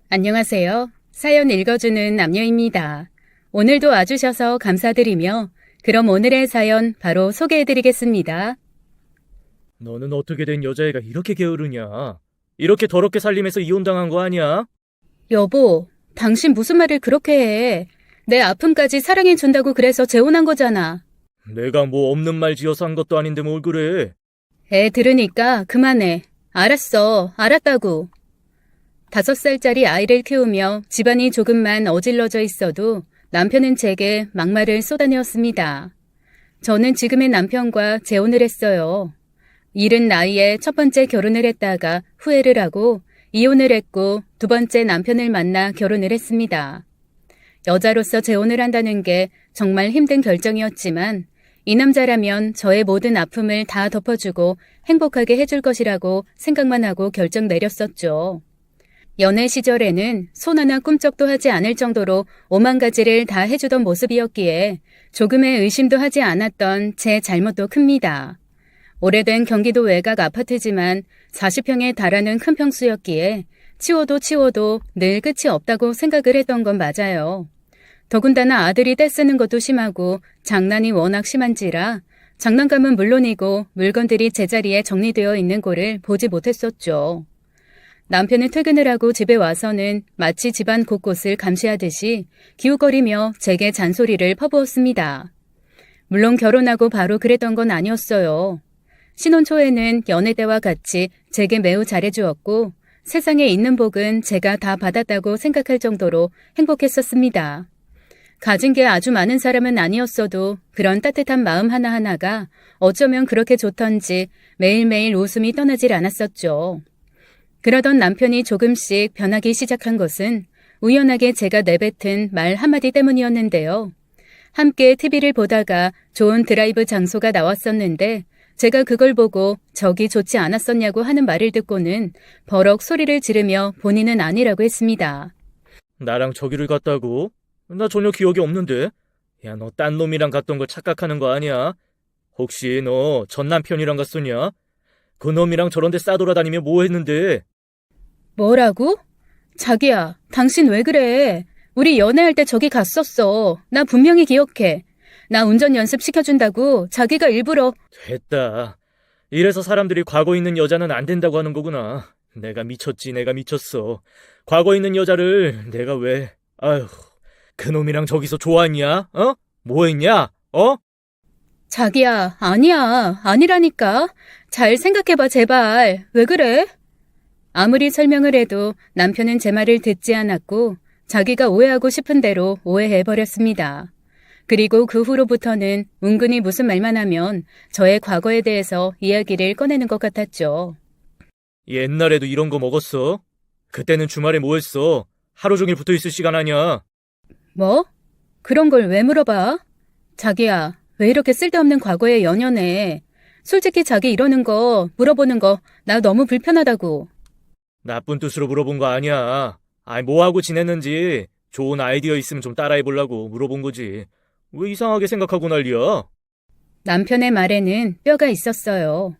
안녕하세요. 사연 읽어주는 남녀입니다. 오늘도 와주셔서 감사드리며 그럼 오늘의 사연 바로 소개해드리겠습니다. 너는 어떻게 된 여자애가 이렇게 게으르냐? 이렇게 더럽게 살림해서 이혼당한 거 아니야? 여보, 당신 무슨 말을 그렇게 해. 내 아픔까지 사랑해준다고 그래서 재혼한 거잖아. 내가 뭐 없는 말 지어서 한 것도 아닌데 뭘 그래? 애 들으니까 그만해. 알았어. 알았다고. 5살짜리 아이를 키우며 집안이 조금만 어질러져 있어도 남편은 제게 막말을 쏟아내었습니다. 저는 지금의 남편과 재혼을 했어요. 이른 나이에 첫 번째 결혼을 했다가 후회를 하고 이혼을 했고 두 번째 남편을 만나 결혼을 했습니다. 여자로서 재혼을 한다는 게 정말 힘든 결정이었지만 이 남자라면 저의 모든 아픔을 다 덮어주고 행복하게 해줄 것이라고 생각만 하고 결정 내렸었죠. 연애 시절에는 손 하나 꿈쩍도 하지 않을 정도로 오만 가지를 다 해주던 모습이었기에 조금의 의심도 하지 않았던 제 잘못도 큽니다. 오래된 경기도 외곽 아파트지만 40평에 달하는 큰 평수였기에 치워도 늘 끝이 없다고 생각을 했던 건 맞아요. 더군다나 아들이 떼쓰는 것도 심하고 장난이 워낙 심한지라 장난감은 물론이고 물건들이 제자리에 정리되어 있는 꼴을 보지 못했었죠. 남편은 퇴근을 하고 집에 와서는 마치 집안 곳곳을 감시하듯이 기웃거리며 제게 잔소리를 퍼부었습니다. 물론 결혼하고 바로 그랬던 건 아니었어요. 신혼 초에는 연애 때와 같이 제게 매우 잘해주었고 세상에 있는 복은 제가 다 받았다고 생각할 정도로 행복했었습니다. 가진 게 아주 많은 사람은 아니었어도 그런 따뜻한 마음 하나하나가 어쩌면 그렇게 좋던지 매일매일 웃음이 떠나질 않았었죠. 그러던 남편이 조금씩 변하기 시작한 것은 우연하게 제가 내뱉은 말 한마디 때문이었는데요. 함께 TV를 보다가 좋은 드라이브 장소가 나왔었는데 제가 그걸 보고 저기 좋지 않았었냐고 하는 말을 듣고는 버럭 소리를 지르며 본인은 아니라고 했습니다. 나랑 저기를 갔다고? 나 전혀 기억이 없는데. 야, 너 딴 놈이랑 갔던 걸 착각하는 거 아니야? 혹시 너 전 남편이랑 갔었냐? 그 놈이랑 저런 데 싸돌아다니며 뭐 했는데? 뭐라고? 자기야, 당신 왜 그래? 우리 연애할 때 저기 갔었어. 나 분명히 기억해. 나 운전 연습 시켜준다고 자기가 일부러. 됐다. 이래서 사람들이 과거 있는 여자는 안 된다고 하는 거구나. 내가 미쳤어. 과거 있는 여자를 내가 왜... 아휴, 그 놈이랑 저기서 좋았냐? 어? 뭐 했냐? 어? 자기야, 아니야. 아니라니까. 잘 생각해봐, 제발. 왜 그래? 아무리 설명을 해도 남편은 제 말을 듣지 않았고 자기가 오해하고 싶은 대로 오해해버렸습니다. 그리고 그 후로부터는 은근히 무슨 말만 하면 저의 과거에 대해서 이야기를 꺼내는 것 같았죠. 옛날에도 이런 거 먹었어? 그때는 주말에 뭐 했어? 하루 종일 붙어있을 시간 아냐? 뭐? 그런 걸 왜 물어봐? 자기야, 왜 이렇게 쓸데없는 과거에 연연해? 솔직히 자기 이러는 거, 물어보는 거 나 너무 불편하다고. 나쁜 뜻으로 물어본 거 아니야. 아이, 뭐하고 지냈는지 좋은 아이디어 있으면 좀 따라해보려고 물어본 거지. 왜 이상하게 생각하고 난리야? 남편의 말에는 뼈가 있었어요.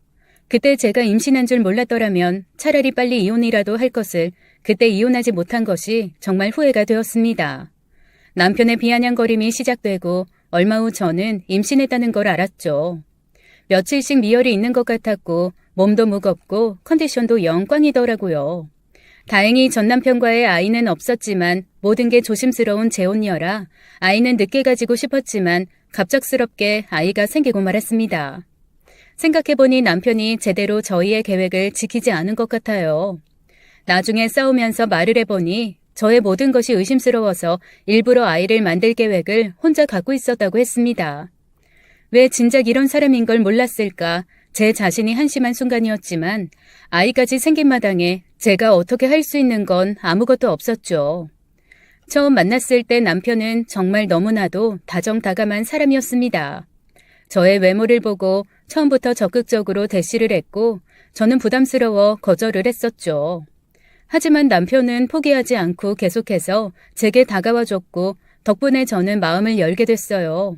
그때 제가 임신한 줄 몰랐더라면 차라리 빨리 이혼이라도 할 것을 그때 이혼하지 못한 것이 정말 후회가 되었습니다. 남편의 비아냥거림이 시작되고 얼마 후 저는 임신했다는 걸 알았죠. 며칠씩 미열이 있는 것 같았고 몸도 무겁고 컨디션도 영 꽝이더라고요. 다행히 전 남편과의 아이는 없었지만 모든 게 조심스러운 재혼녀라 아이는 늦게 가지고 싶었지만 갑작스럽게 아이가 생기고 말았습니다. 생각해보니 남편이 제대로 저희의 계획을 지키지 않은 것 같아요. 나중에 싸우면서 말을 해보니 저의 모든 것이 의심스러워서 일부러 아이를 만들 계획을 혼자 갖고 있었다고 했습니다. 왜 진작 이런 사람인 걸 몰랐을까? 제 자신이 한심한 순간이었지만 아이까지 생긴 마당에 제가 어떻게 할 수 있는 건 아무것도 없었죠. 처음 만났을 때 남편은 정말 너무나도 다정다감한 사람이었습니다. 저의 외모를 보고 처음부터 적극적으로 대시를 했고 저는 부담스러워 거절을 했었죠. 하지만 남편은 포기하지 않고 계속해서 제게 다가와줬고 덕분에 저는 마음을 열게 됐어요.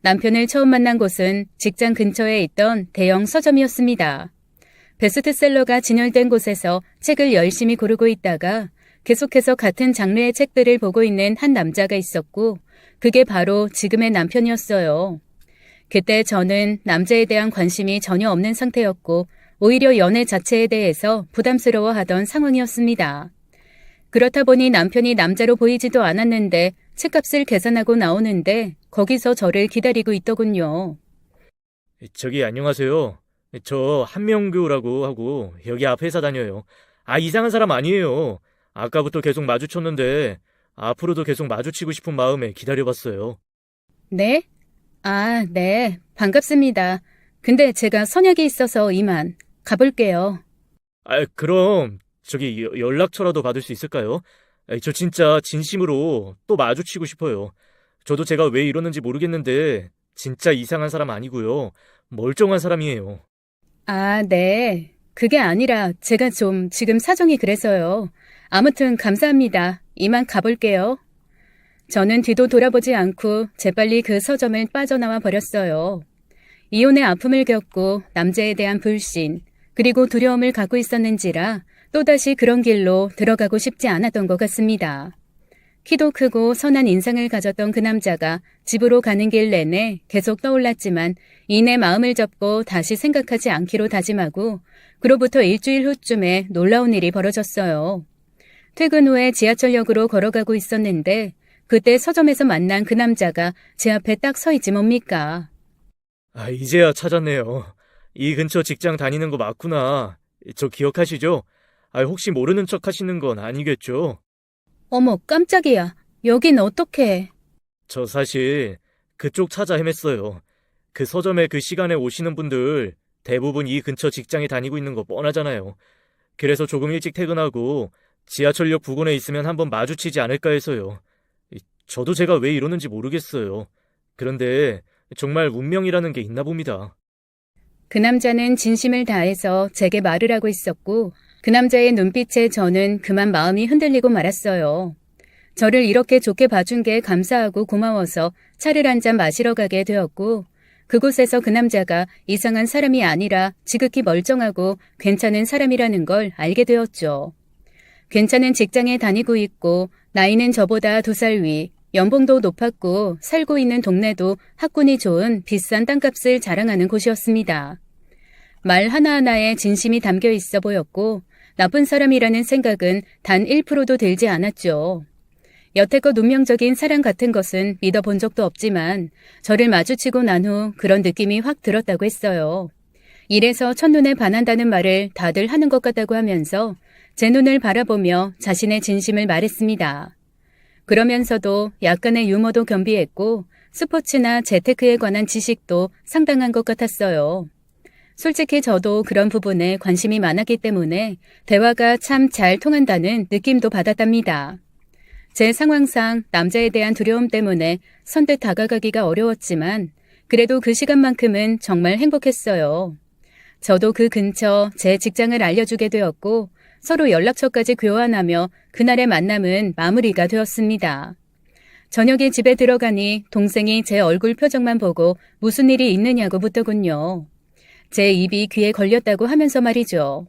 남편을 처음 만난 곳은 직장 근처에 있던 대형 서점이었습니다. 베스트셀러가 진열된 곳에서 책을 열심히 고르고 있다가 계속해서 같은 장르의 책들을 보고 있는 한 남자가 있었고 그게 바로 지금의 남편이었어요. 그때 저는 남자에 대한 관심이 전혀 없는 상태였고 오히려 연애 자체에 대해서 부담스러워하던 상황이었습니다. 그렇다 보니 남편이 남자로 보이지도 않았는데 책값을 계산하고 나오는데 거기서 저를 기다리고 있더군요. 저기 안녕하세요. 저 한명규라고 하고 여기 앞 회사 다녀요. 이상한 사람 아니에요. 아까부터 계속 마주쳤는데 앞으로도 계속 마주치고 싶은 마음에 기다려봤어요. 네? 네. 반갑습니다. 근데 제가 선약이 있어서 이만 가볼게요. 그럼 저기 연락처라도 받을 수 있을까요? 저 진짜 진심으로 또 마주치고 싶어요. 저도 제가 왜 이러는지 모르겠는데 진짜 이상한 사람 아니고요. 멀쩡한 사람이에요. 네. 그게 아니라 제가 좀 지금 사정이 그래서요. 아무튼 감사합니다. 이만 가볼게요. 저는 뒤도 돌아보지 않고 재빨리 그 서점을 빠져나와 버렸어요. 이혼의 아픔을 겪고 남자에 대한 불신, 그리고 두려움을 갖고 있었는지라 또다시 그런 길로 들어가고 싶지 않았던 것 같습니다. 키도 크고 선한 인상을 가졌던 그 남자가 집으로 가는 길 내내 계속 떠올랐지만 이내 마음을 접고 다시 생각하지 않기로 다짐하고 그로부터 일주일 후쯤에 놀라운 일이 벌어졌어요. 퇴근 후에 지하철역으로 걸어가고 있었는데 그때 서점에서 만난 그 남자가 제 앞에 딱 서 있지 뭡니까. 이제야 찾았네요. 이 근처 직장 다니는 거 맞구나. 저 기억하시죠? 혹시 모르는 척 하시는 건 아니겠죠? 어머 깜짝이야. 여긴 어떡해. 저 사실 그쪽 찾아 헤맸어요. 그 서점에 그 시간에 오시는 분들 대부분 이 근처 직장에 다니고 있는 거 뻔하잖아요. 그래서 조금 일찍 퇴근하고 지하철역 부근에 있으면 한번 마주치지 않을까 해서요. 저도 제가 왜 이러는지 모르겠어요. 그런데 정말 운명이라는 게 있나 봅니다. 그 남자는 진심을 다해서 제게 말을 하고 있었고 그 남자의 눈빛에 저는 그만 마음이 흔들리고 말았어요. 저를 이렇게 좋게 봐준 게 감사하고 고마워서 차를 한 잔 마시러 가게 되었고 그곳에서 그 남자가 이상한 사람이 아니라 지극히 멀쩡하고 괜찮은 사람이라는 걸 알게 되었죠. 괜찮은 직장에 다니고 있고 나이는 저보다 2살 위, 연봉도 높았고 살고 있는 동네도 학군이 좋은 비싼 땅값을 자랑하는 곳이었습니다. 말 하나하나에 진심이 담겨 있어 보였고 나쁜 사람이라는 생각은 단 1%도 들지 않았죠. 여태껏 운명적인 사랑 같은 것은 믿어본 적도 없지만 저를 마주치고 난 후 그런 느낌이 확 들었다고 했어요. 이래서 첫눈에 반한다는 말을 다들 하는 것 같다고 하면서 제 눈을 바라보며 자신의 진심을 말했습니다. 그러면서도 약간의 유머도 겸비했고 스포츠나 재테크에 관한 지식도 상당한 것 같았어요. 솔직히 저도 그런 부분에 관심이 많았기 때문에 대화가 참 잘 통한다는 느낌도 받았답니다. 제 상황상 남자에 대한 두려움 때문에 선뜻 다가가기가 어려웠지만 그래도 그 시간만큼은 정말 행복했어요. 저도 그 근처 제 직장을 알려주게 되었고 서로 연락처까지 교환하며 그날의 만남은 마무리가 되었습니다. 저녁에 집에 들어가니 동생이 제 얼굴 표정만 보고 무슨 일이 있느냐고 묻더군요. 제 입이 귀에 걸렸다고 하면서 말이죠.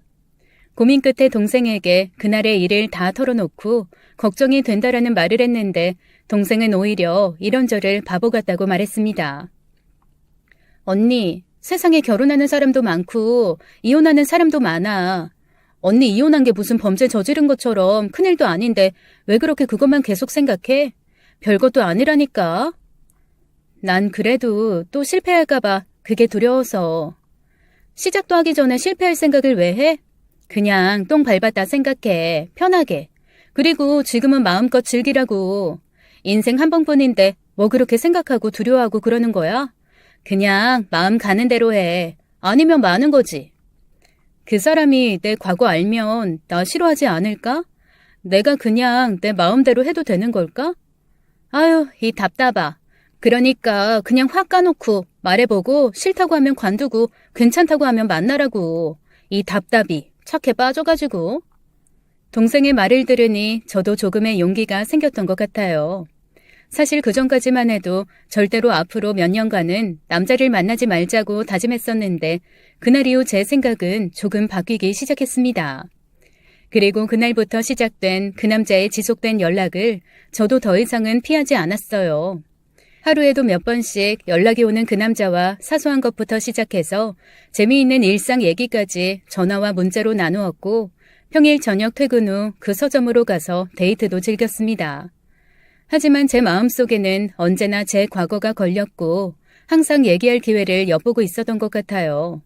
고민 끝에 동생에게 그날의 일을 다 털어놓고 걱정이 된다라는 말을 했는데 동생은 오히려 이런 저를 바보 같다고 말했습니다. 언니, 세상에 결혼하는 사람도 많고 이혼하는 사람도 많아. 언니 이혼한 게 무슨 범죄 저지른 것처럼 큰일도 아닌데 왜 그렇게 그것만 계속 생각해? 별것도 아니라니까. 난 그래도 또 실패할까봐 그게 두려워서. 시작도 하기 전에 실패할 생각을 왜 해? 그냥 똥 밟았다 생각해. 편하게. 그리고 지금은 마음껏 즐기라고. 인생 한 번뿐인데 뭐 그렇게 생각하고 두려워하고 그러는 거야? 그냥 마음 가는 대로 해. 아니면 마는 거지. 그 사람이 내 과거 알면 나 싫어하지 않을까? 내가 그냥 내 마음대로 해도 되는 걸까? 아유, 이 답답아. 그러니까 그냥 확 까놓고 말해보고 싫다고 하면 관두고 괜찮다고 하면 만나라고. 이 답답이 착해 빠져가지고. 동생의 말을 들으니 저도 조금의 용기가 생겼던 것 같아요. 사실 그전까지만 해도 절대로 앞으로 몇 년간은 남자를 만나지 말자고 다짐했었는데 그날 이후 제 생각은 조금 바뀌기 시작했습니다. 그리고 그날부터 시작된 그 남자의 지속된 연락을 저도 더 이상은 피하지 않았어요. 하루에도 몇 번씩 연락이 오는 그 남자와 사소한 것부터 시작해서 재미있는 일상 얘기까지 전화와 문자로 나누었고 평일 저녁 퇴근 후 그 서점으로 가서 데이트도 즐겼습니다. 하지만 제 마음속에는 언제나 제 과거가 걸렸고 항상 얘기할 기회를 엿보고 있었던 것 같아요.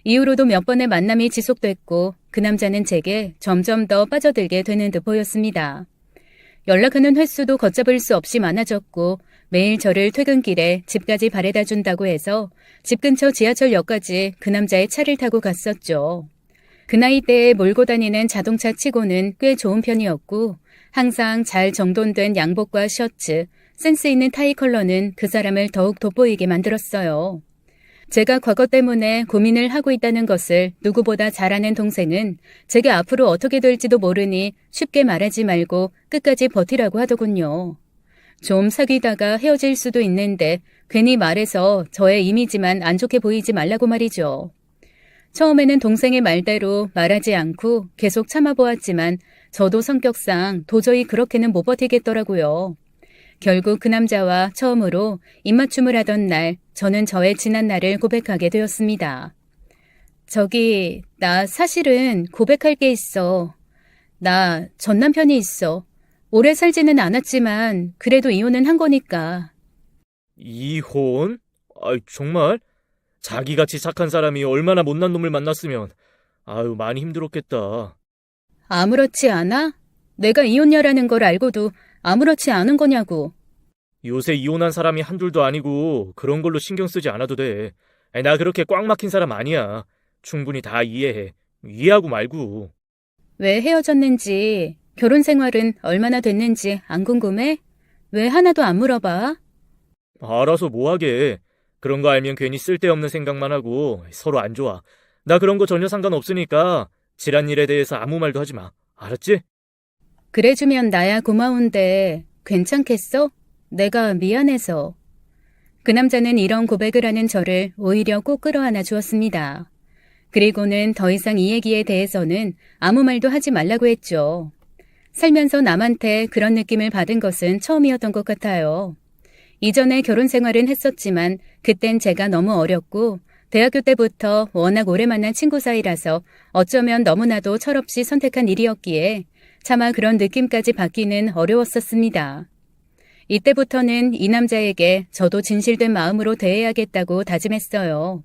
이후로도 몇 번의 만남이 지속됐고 그 남자는 제게 점점 더 빠져들게 되는 듯 보였습니다. 연락하는 횟수도 걷잡을 수 없이 많아졌고 매일 저를 퇴근길에 집까지 바래다 준다고 해서 집 근처 지하철역까지 그 남자의 차를 타고 갔었죠. 그 나이대에 몰고 다니는 자동차 치고는 꽤 좋은 편이었고 항상 잘 정돈된 양복과 셔츠, 센스 있는 타이 컬러는 그 사람을 더욱 돋보이게 만들었어요. 제가 과거 때문에 고민을 하고 있다는 것을 누구보다 잘 아는 동생은 제게 앞으로 어떻게 될지도 모르니 쉽게 말하지 말고 끝까지 버티라고 하더군요. 좀 사귀다가 헤어질 수도 있는데 괜히 말해서 저의 이미지만 안 좋게 보이지 말라고 말이죠. 처음에는 동생의 말대로 말하지 않고 계속 참아보았지만 저도 성격상 도저히 그렇게는 못 버티겠더라고요. 결국 그 남자와 처음으로 입맞춤을 하던 날 저는 저의 지난 날을 고백하게 되었습니다. 저기, 나 사실은 고백할 게 있어. 나 전 남편이 있어. 오래 살지는 않았지만 그래도 이혼은 한 거니까. 이혼? 아이, 정말? 자기같이 착한 사람이 얼마나 못난 놈을 만났으면 아유, 많이 힘들었겠다. 아무렇지 않아? 내가 이혼녀라는 걸 알고도 아무렇지 않은 거냐고. 요새 이혼한 사람이 한둘도 아니고 그런 걸로 신경 쓰지 않아도 돼. 나 그렇게 꽉 막힌 사람 아니야. 충분히 다 이해해. 이해하고 말고. 왜 헤어졌는지, 결혼 생활은 얼마나 됐는지 안 궁금해? 왜 하나도 안 물어봐? 알아서 뭐하게. 그런 거 알면 괜히 쓸데없는 생각만 하고 서로 안 좋아. 나 그런 거 전혀 상관없으니까 지란 일에 대해서 아무 말도 하지 마. 알았지? 그래주면 나야 고마운데 괜찮겠어? 내가 미안해서. 그 남자는 이런 고백을 하는 저를 오히려 꼭 끌어안아 주었습니다. 그리고는 더 이상 이 얘기에 대해서는 아무 말도 하지 말라고 했죠. 살면서 남한테 그런 느낌을 받은 것은 처음이었던 것 같아요. 이전에 결혼 생활은 했었지만 그땐 제가 너무 어렸고 대학교 때부터 워낙 오래 만난 친구 사이라서 어쩌면 너무나도 철없이 선택한 일이었기에 차마 그런 느낌까지 받기는 어려웠었습니다. 이때부터는 이 남자에게 저도 진실된 마음으로 대해야겠다고 다짐했어요.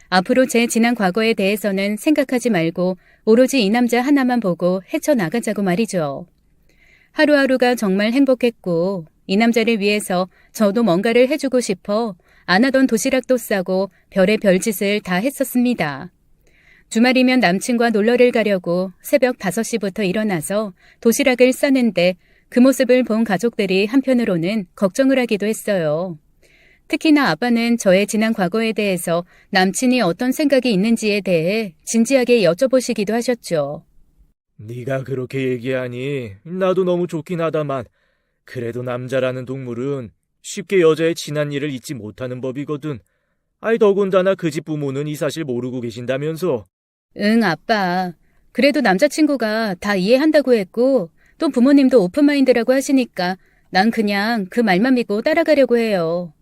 앞으로 제 지난 과거에 대해서는 생각하지 말고 오로지 이 남자 하나만 보고 헤쳐나가자고 말이죠. 하루하루가 정말 행복했고 이 남자를 위해서 저도 뭔가를 해주고 싶어 안 하던 도시락도 싸고 별의 별짓을 다 했었습니다. 주말이면 남친과 놀러를 가려고 새벽 5시부터 일어나서 도시락을 싸는데 그 모습을 본 가족들이 한편으로는 걱정을 하기도 했어요. 특히나 아빠는 저의 지난 과거에 대해서 남친이 어떤 생각이 있는지에 대해 진지하게 여쭤보시기도 하셨죠. 네가 그렇게 얘기하니 나도 너무 좋긴 하다만 그래도 남자라는 동물은 쉽게 여자의 지난 일을 잊지 못하는 법이거든. 아이, 더군다나 그 집 부모는 이 사실 모르고 계신다면서. 응, 아빠. 그래도 남자친구가 다 이해한다고 했고 또 부모님도 오픈마인드라고 하시니까 난 그냥 그 말만 믿고 따라가려고 해요.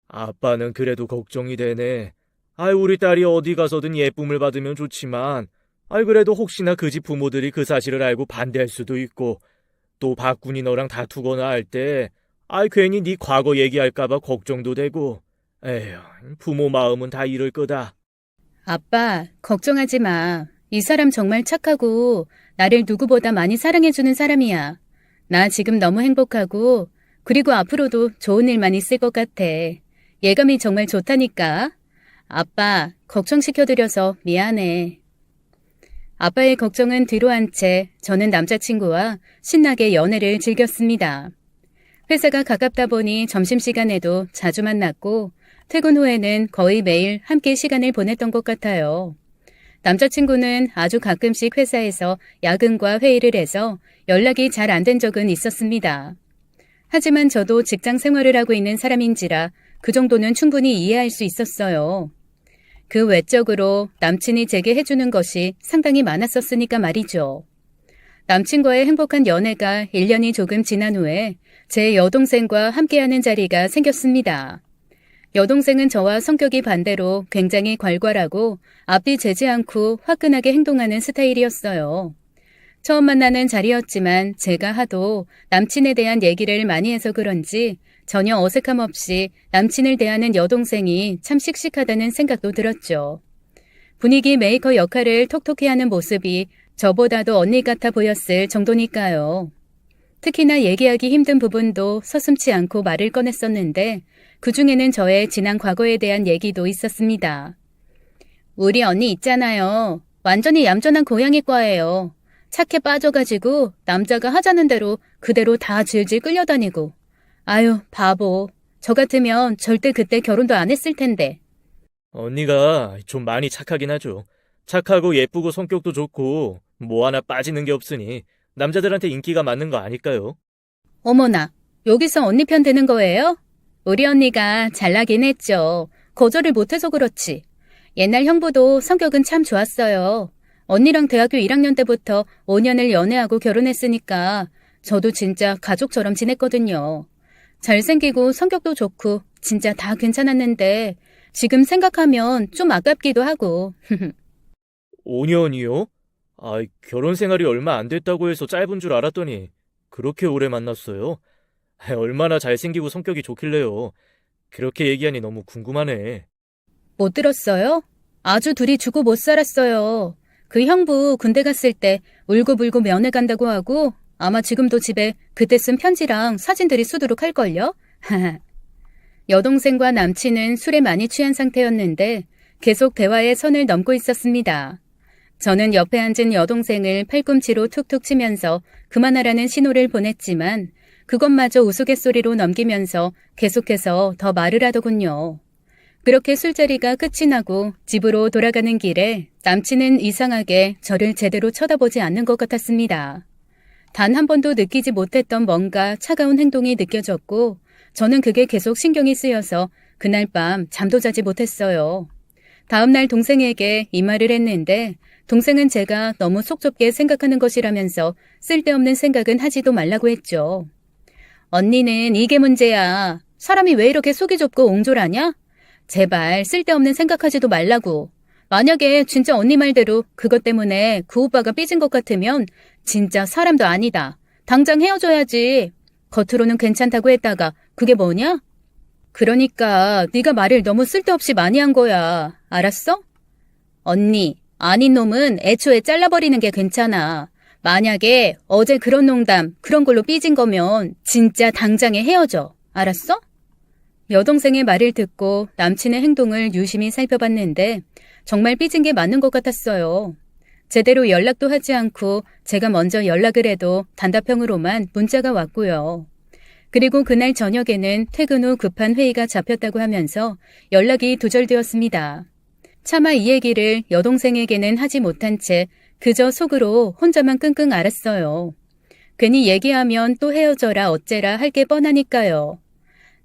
아빠는 그래도 걱정이 되네. 아이, 우리 딸이 어디 가서든 예쁨을 받으면 좋지만 아이, 그래도 혹시나 그 집 부모들이 그 사실을 알고 반대할 수도 있고 또 박군이 너랑 다투거나 할 때 아이, 괜히 네 과거 얘기할까봐 걱정도 되고. 에휴, 부모 마음은 다 이럴 거다. 아빠, 걱정하지 마. 이 사람 정말 착하고 나를 누구보다 많이 사랑해주는 사람이야. 나 지금 너무 행복하고 그리고 앞으로도 좋은 일만 있을 것 같아. 예감이 정말 좋다니까. 아빠, 걱정시켜드려서 미안해. 아빠의 걱정은 뒤로 한 채 저는 남자친구와 신나게 연애를 즐겼습니다. 회사가 가깝다 보니 점심시간에도 자주 만났고 퇴근 후에는 거의 매일 함께 시간을 보냈던 것 같아요. 남자친구는 아주 가끔씩 회사에서 야근과 회의를 해서 연락이 잘 안 된 적은 있었습니다. 하지만 저도 직장 생활을 하고 있는 사람인지라 그 정도는 충분히 이해할 수 있었어요. 그 외적으로 남친이 제게 해주는 것이 상당히 많았었으니까 말이죠. 남친과의 행복한 연애가 1년이 조금 지난 후에 제 여동생과 함께하는 자리가 생겼습니다. 여동생은 저와 성격이 반대로 굉장히 괄괄하고 앞뒤 재지 않고 화끈하게 행동하는 스타일이었어요. 처음 만나는 자리였지만 제가 하도 남친에 대한 얘기를 많이 해서 그런지 전혀 어색함 없이 남친을 대하는 여동생이 참 씩씩하다는 생각도 들었죠. 분위기 메이커 역할을 톡톡히 하는 모습이 저보다도 언니 같아 보였을 정도니까요. 특히나 얘기하기 힘든 부분도 서슴지 않고 말을 꺼냈었는데 그중에는 저의 지난 과거에 대한 얘기도 있었습니다. 우리 언니 있잖아요. 완전히 얌전한 고양이과예요. 착해 빠져가지고 남자가 하자는 대로 그대로 다 질질 끌려다니고. 아유, 바보. 저 같으면 절대 그때 결혼도 안 했을 텐데. 언니가 좀 많이 착하긴 하죠. 착하고 예쁘고 성격도 좋고 뭐 하나 빠지는 게 없으니 남자들한테 인기가 많은 거 아닐까요? 어머나, 여기서 언니 편 되는 거예요? 우리 언니가 잘나긴 했죠. 거절을 못해서 그렇지. 옛날 형부도 성격은 참 좋았어요. 언니랑 대학교 1학년 때부터 5년을 연애하고 결혼했으니까 저도 진짜 가족처럼 지냈거든요. 잘생기고 성격도 좋고 진짜 다 괜찮았는데 지금 생각하면 좀 아깝기도 하고. 5년이요? 결혼 생활이 얼마 안 됐다고 해서 짧은 줄 알았더니 그렇게 오래 만났어요? 얼마나 잘생기고 성격이 좋길래요. 그렇게 얘기하니 너무 궁금하네. 못 들었어요? 아주 둘이 주고 못 살았어요. 그 형부 군대 갔을 때 울고불고 면회 간다고 하고 아마 지금도 집에 그때 쓴 편지랑 사진들이 수두룩할걸요? 여동생과 남친은 술에 많이 취한 상태였는데 계속 대화의 선을 넘고 있었습니다. 저는 옆에 앉은 여동생을 팔꿈치로 툭툭 치면서 그만하라는 신호를 보냈지만 그것마저 우스갯소리로 넘기면서 계속해서 더 말을 하더군요. 그렇게 술자리가 끝이 나고 집으로 돌아가는 길에 남친은 이상하게 저를 제대로 쳐다보지 않는 것 같았습니다. 단 한 번도 느끼지 못했던 뭔가 차가운 행동이 느껴졌고 저는 그게 계속 신경이 쓰여서 그날 밤 잠도 자지 못했어요. 다음날 동생에게 이 말을 했는데 동생은 제가 너무 속 좁게 생각하는 것이라면서 쓸데없는 생각은 하지도 말라고 했죠. 언니는 이게 문제야. 사람이 왜 이렇게 속이 좁고 옹졸하냐? 제발 쓸데없는 생각하지도 말라고. 만약에 진짜 언니 말대로 그것 때문에 그 오빠가 삐진 것 같으면 진짜 사람도 아니다. 당장 헤어져야지. 겉으로는 괜찮다고 했다가 그게 뭐냐? 그러니까 네가 말을 너무 쓸데없이 많이 한 거야. 알았어? 언니, 아닌 놈은 애초에 잘라버리는 게 괜찮아. 만약에 어제 그런 농담, 그런 걸로 삐진 거면 진짜 당장에 헤어져. 알았어? 여동생의 말을 듣고 남친의 행동을 유심히 살펴봤는데 정말 삐진 게 맞는 것 같았어요. 제대로 연락도 하지 않고 제가 먼저 연락을 해도 단답형으로만 문자가 왔고요. 그리고 그날 저녁에는 퇴근 후 급한 회의가 잡혔다고 하면서 연락이 두절되었습니다. 차마 이 얘기를 여동생에게는 하지 못한 채 그저 속으로 혼자만 끙끙 앓았어요. 괜히 얘기하면 또 헤어져라 어째라 할 게 뻔하니까요.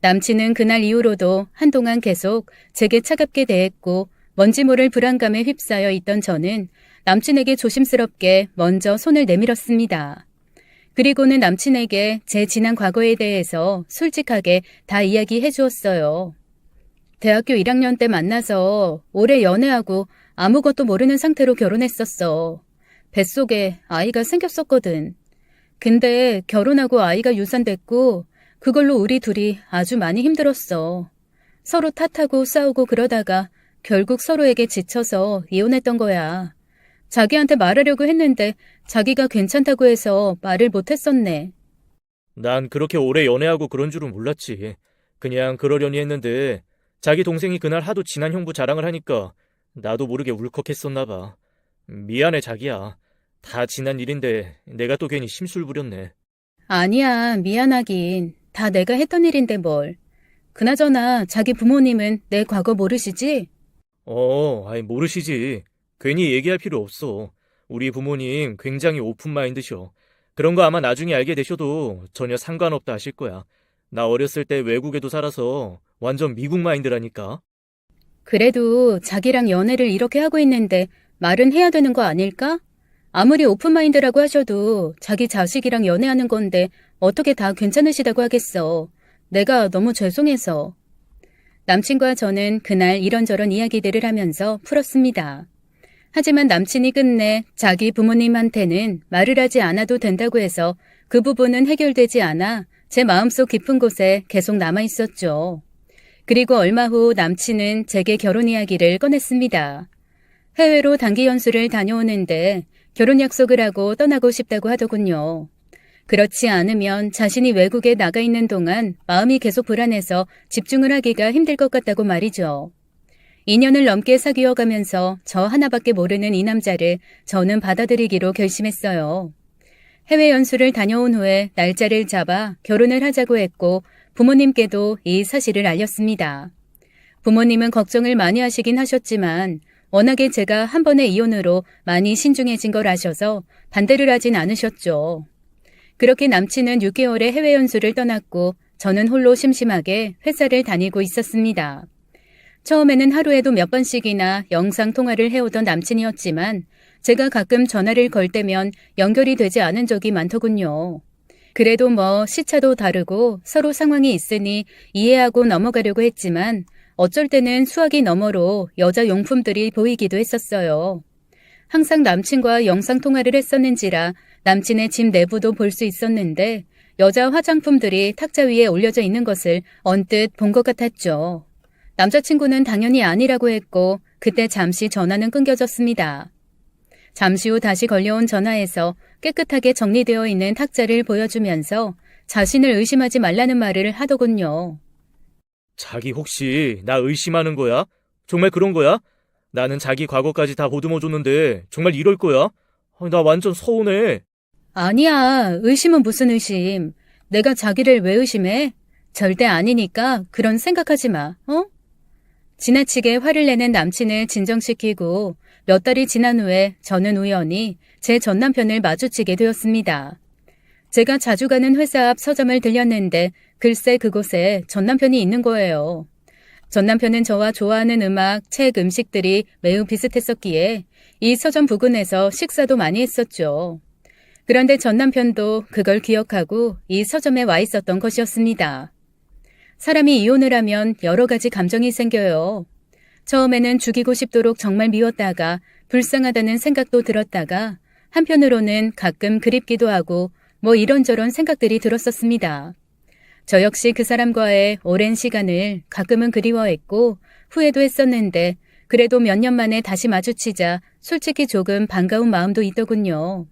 남친은 그날 이후로도 한동안 계속 제게 차갑게 대했고 뭔지 모를 불안감에 휩싸여 있던 저는 남친에게 조심스럽게 먼저 손을 내밀었습니다. 그리고는 남친에게 제 지난 과거에 대해서 솔직하게 다 이야기해 주었어요. 대학교 1학년 때 만나서 오래 연애하고 아무것도 모르는 상태로 결혼했었어. 뱃속에 아이가 생겼었거든. 근데 결혼하고 아이가 유산됐고 그걸로 우리 둘이 아주 많이 힘들었어. 서로 탓하고 싸우고 그러다가 결국 서로에게 지쳐서 이혼했던 거야. 자기한테 말하려고 했는데 자기가 괜찮다고 해서 말을 못했었네. 난 그렇게 오래 연애하고 그런 줄은 몰랐지. 그냥 그러려니 했는데 자기 동생이 그날 하도 친한 형부 자랑을 하니까 나도 모르게 울컥했었나 봐. 미안해 자기야. 다 지난 일인데 내가 또 괜히 심술 부렸네. 아니야, 미안하긴. 다 내가 했던 일인데 뭘. 그나저나 자기 부모님은 내 과거 모르시지? 모르시지. 괜히 얘기할 필요 없어. 우리 부모님 굉장히 오픈마인드셔. 그런 거 아마 나중에 알게 되셔도 전혀 상관없다 하실 거야. 나 어렸을 때 외국에도 살아서 완전 미국 마인드라니까. 그래도 자기랑 연애를 이렇게 하고 있는데 말은 해야 되는 거 아닐까? 아무리 오픈마인드라고 하셔도 자기 자식이랑 연애하는 건데 어떻게 다 괜찮으시다고 하겠어. 내가 너무 죄송해서. 남친과 저는 그날 이런저런 이야기들을 하면서 풀었습니다. 하지만 남친이 끝내 자기 부모님한테는 말을 하지 않아도 된다고 해서 그 부분은 해결되지 않아 제 마음속 깊은 곳에 계속 남아있었죠. 그리고 얼마 후 남친은 제게 결혼 이야기를 꺼냈습니다. 해외로 단기 연수를 다녀오는데 결혼 약속을 하고 떠나고 싶다고 하더군요. 그렇지 않으면 자신이 외국에 나가 있는 동안 마음이 계속 불안해서 집중을 하기가 힘들 것 같다고 말이죠. 2년을 넘게 사귀어 가면서 저 하나밖에 모르는 이 남자를 저는 받아들이기로 결심했어요. 해외 연수를 다녀온 후에 날짜를 잡아 결혼을 하자고 했고 부모님께도 이 사실을 알렸습니다. 부모님은 걱정을 많이 하시긴 하셨지만 워낙에 제가 한 번의 이혼으로 많이 신중해진 걸 아셔서 반대를 하진 않으셨죠. 그렇게 남친은 6개월의 해외 연수를 떠났고 저는 홀로 심심하게 회사를 다니고 있었습니다. 처음에는 하루에도 몇 번씩이나 영상통화를 해오던 남친이었지만 제가 가끔 전화를 걸 때면 연결이 되지 않은 적이 많더군요. 그래도 시차도 다르고 서로 상황이 있으니 이해하고 넘어가려고 했지만 어쩔 때는 수화기 너머로 여자 용품들이 보이기도 했었어요. 항상 남친과 영상통화를 했었는지라 남친의 집 내부도 볼 수 있었는데 여자 화장품들이 탁자 위에 올려져 있는 것을 언뜻 본 것 같았죠. 남자친구는 당연히 아니라고 했고 그때 잠시 전화는 끊겨졌습니다. 잠시 후 다시 걸려온 전화에서 깨끗하게 정리되어 있는 탁자를 보여주면서 자신을 의심하지 말라는 말을 하더군요. 자기 혹시 나 의심하는 거야? 정말 그런 거야? 나는 자기 과거까지 다 보듬어줬는데 정말 이럴 거야? 나 완전 서운해. 아니야, 의심은 무슨 의심. 내가 자기를 왜 의심해? 절대 아니니까 그런 생각하지 마, 어? 지나치게 화를 내는 남친을 진정시키고 몇 달이 지난 후에 저는 우연히 제 전남편을 마주치게 되었습니다. 제가 자주 가는 회사 앞 서점을 들렸는데 글쎄 그곳에 전남편이 있는 거예요. 전남편은 저와 좋아하는 음악, 책, 음식들이 매우 비슷했었기에 이 서점 부근에서 식사도 많이 했었죠. 그런데 전남편도 그걸 기억하고 이 서점에 와 있었던 것이었습니다. 사람이 이혼을 하면 여러 가지 감정이 생겨요. 처음에는 죽이고 싶도록 정말 미웠다가 불쌍하다는 생각도 들었다가 한편으로는 가끔 그립기도 하고 이런저런 생각들이 들었었습니다. 저 역시 그 사람과의 오랜 시간을 가끔은 그리워했고 후회도 했었는데 그래도 몇 년 만에 다시 마주치자 솔직히 조금 반가운 마음도 있더군요.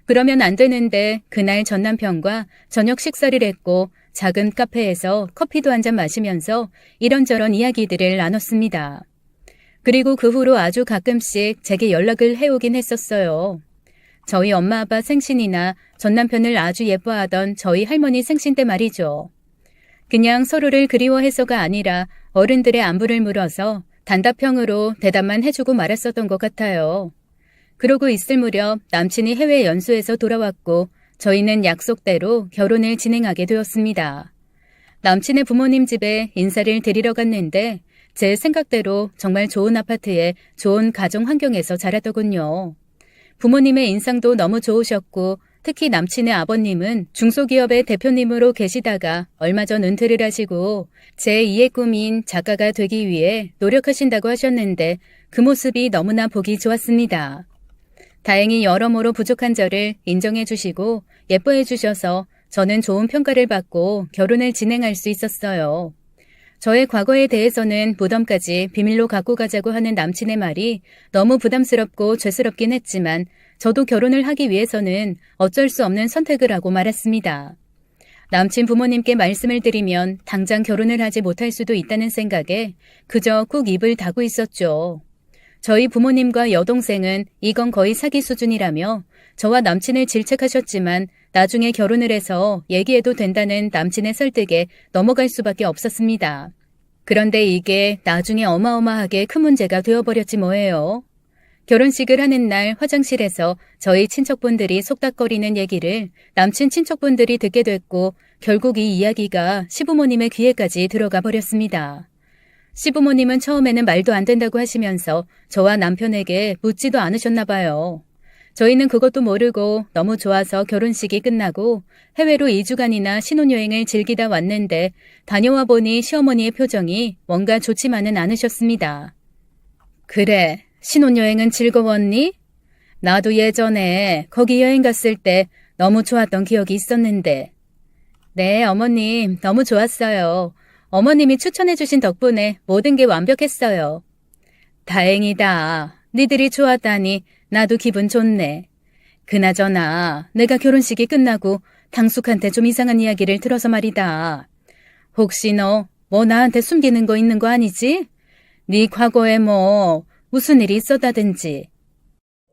그러면 안 되는데 그날 전 남편과 저녁 식사를 했고 작은 카페에서 커피도 한잔 마시면서 이런저런 이야기들을 나눴습니다. 그리고 그 후로 아주 가끔씩 제게 연락을 해오긴 했었어요. 저희 엄마 아빠 생신이나 전 남편을 아주 예뻐하던 저희 할머니 생신 때 말이죠. 그냥 서로를 그리워해서가 아니라 어른들의 안부를 물어서 단답형으로 대답만 해주고 말았었던 것 같아요. 그러고 있을 무렵 남친이 해외 연수에서 돌아왔고 저희는 약속대로 결혼을 진행하게 되었습니다. 남친의 부모님 집에 인사를 드리러 갔는데 제 생각대로 정말 좋은 아파트에 좋은 가정 환경에서 자라더군요. 부모님의 인상도 너무 좋으셨고 특히 남친의 아버님은 중소기업의 대표님으로 계시다가 얼마 전 은퇴를 하시고 제2의 꿈인 작가가 되기 위해 노력하신다고 하셨는데 그 모습이 너무나 보기 좋았습니다. 다행히 여러모로 부족한 저를 인정해 주시고 예뻐해 주셔서 저는 좋은 평가를 받고 결혼을 진행할 수 있었어요. 저의 과거에 대해서는 무덤까지 비밀로 갖고 가자고 하는 남친의 말이 너무 부담스럽고 죄스럽긴 했지만 저도 결혼을 하기 위해서는 어쩔 수 없는 선택을 하고 말았습니다. 남친 부모님께 말씀을 드리면 당장 결혼을 하지 못할 수도 있다는 생각에 그저 꾹 입을 닫고 있었죠. 저희 부모님과 여동생은 이건 거의 사기 수준이라며 저와 남친을 질책하셨지만 나중에 결혼을 해서 얘기해도 된다는 남친의 설득에 넘어갈 수밖에 없었습니다. 그런데 이게 나중에 어마어마하게 큰 문제가 되어버렸지 뭐예요. 결혼식을 하는 날 화장실에서 저희 친척분들이 속닥거리는 얘기를 남친 친척분들이 듣게 됐고 결국 이 이야기가 시부모님의 귀에까지 들어가 버렸습니다. 시부모님은 처음에는 말도 안 된다고 하시면서 저와 남편에게 묻지도 않으셨나 봐요. 저희는 그것도 모르고 너무 좋아서 결혼식이 끝나고 해외로 2주간이나 신혼여행을 즐기다 왔는데 다녀와 보니 시어머니의 표정이 뭔가 좋지만은 않으셨습니다. 그래, 신혼여행은 즐거웠니? 나도 예전에 거기 여행 갔을 때 너무 좋았던 기억이 있었는데. 네, 어머님, 너무 좋았어요. 어머님이 추천해주신 덕분에 모든 게 완벽했어요. 다행이다. 니들이 좋았다니 나도 기분 좋네. 그나저나 내가 결혼식이 끝나고 당숙한테 좀 이상한 이야기를 들어서 말이다. 혹시 너 뭐 나한테 숨기는 거 있는 거 아니지? 네 과거에 뭐 무슨 일이 있었다든지.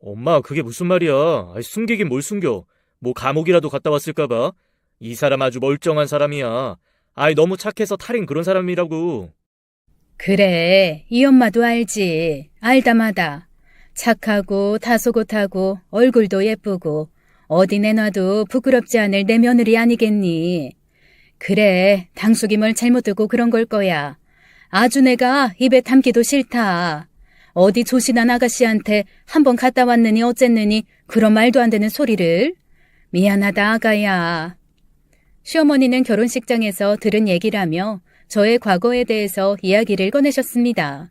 엄마, 그게 무슨 말이야? 아이, 숨기긴 뭘 숨겨. 뭐 감옥이라도 갔다 왔을까봐. 이 사람 아주 멀쩡한 사람이야. 아이, 너무 착해서 탈인 그런 사람이라고. 그래, 이 엄마도 알지. 알다마다. 착하고 다소곳하고 얼굴도 예쁘고 어디 내놔도 부끄럽지 않을 내 며느리 아니겠니? 그래, 당숙이 뭘 잘못 듣고 그런 걸 거야. 아주 내가 입에 담기도 싫다. 어디 조신한 아가씨한테 한번 갔다 왔느니 어쨌느니 그런 말도 안 되는 소리를. 미안하다 아가야. 시어머니는 결혼식장에서 들은 얘기라며 저의 과거에 대해서 이야기를 꺼내셨습니다.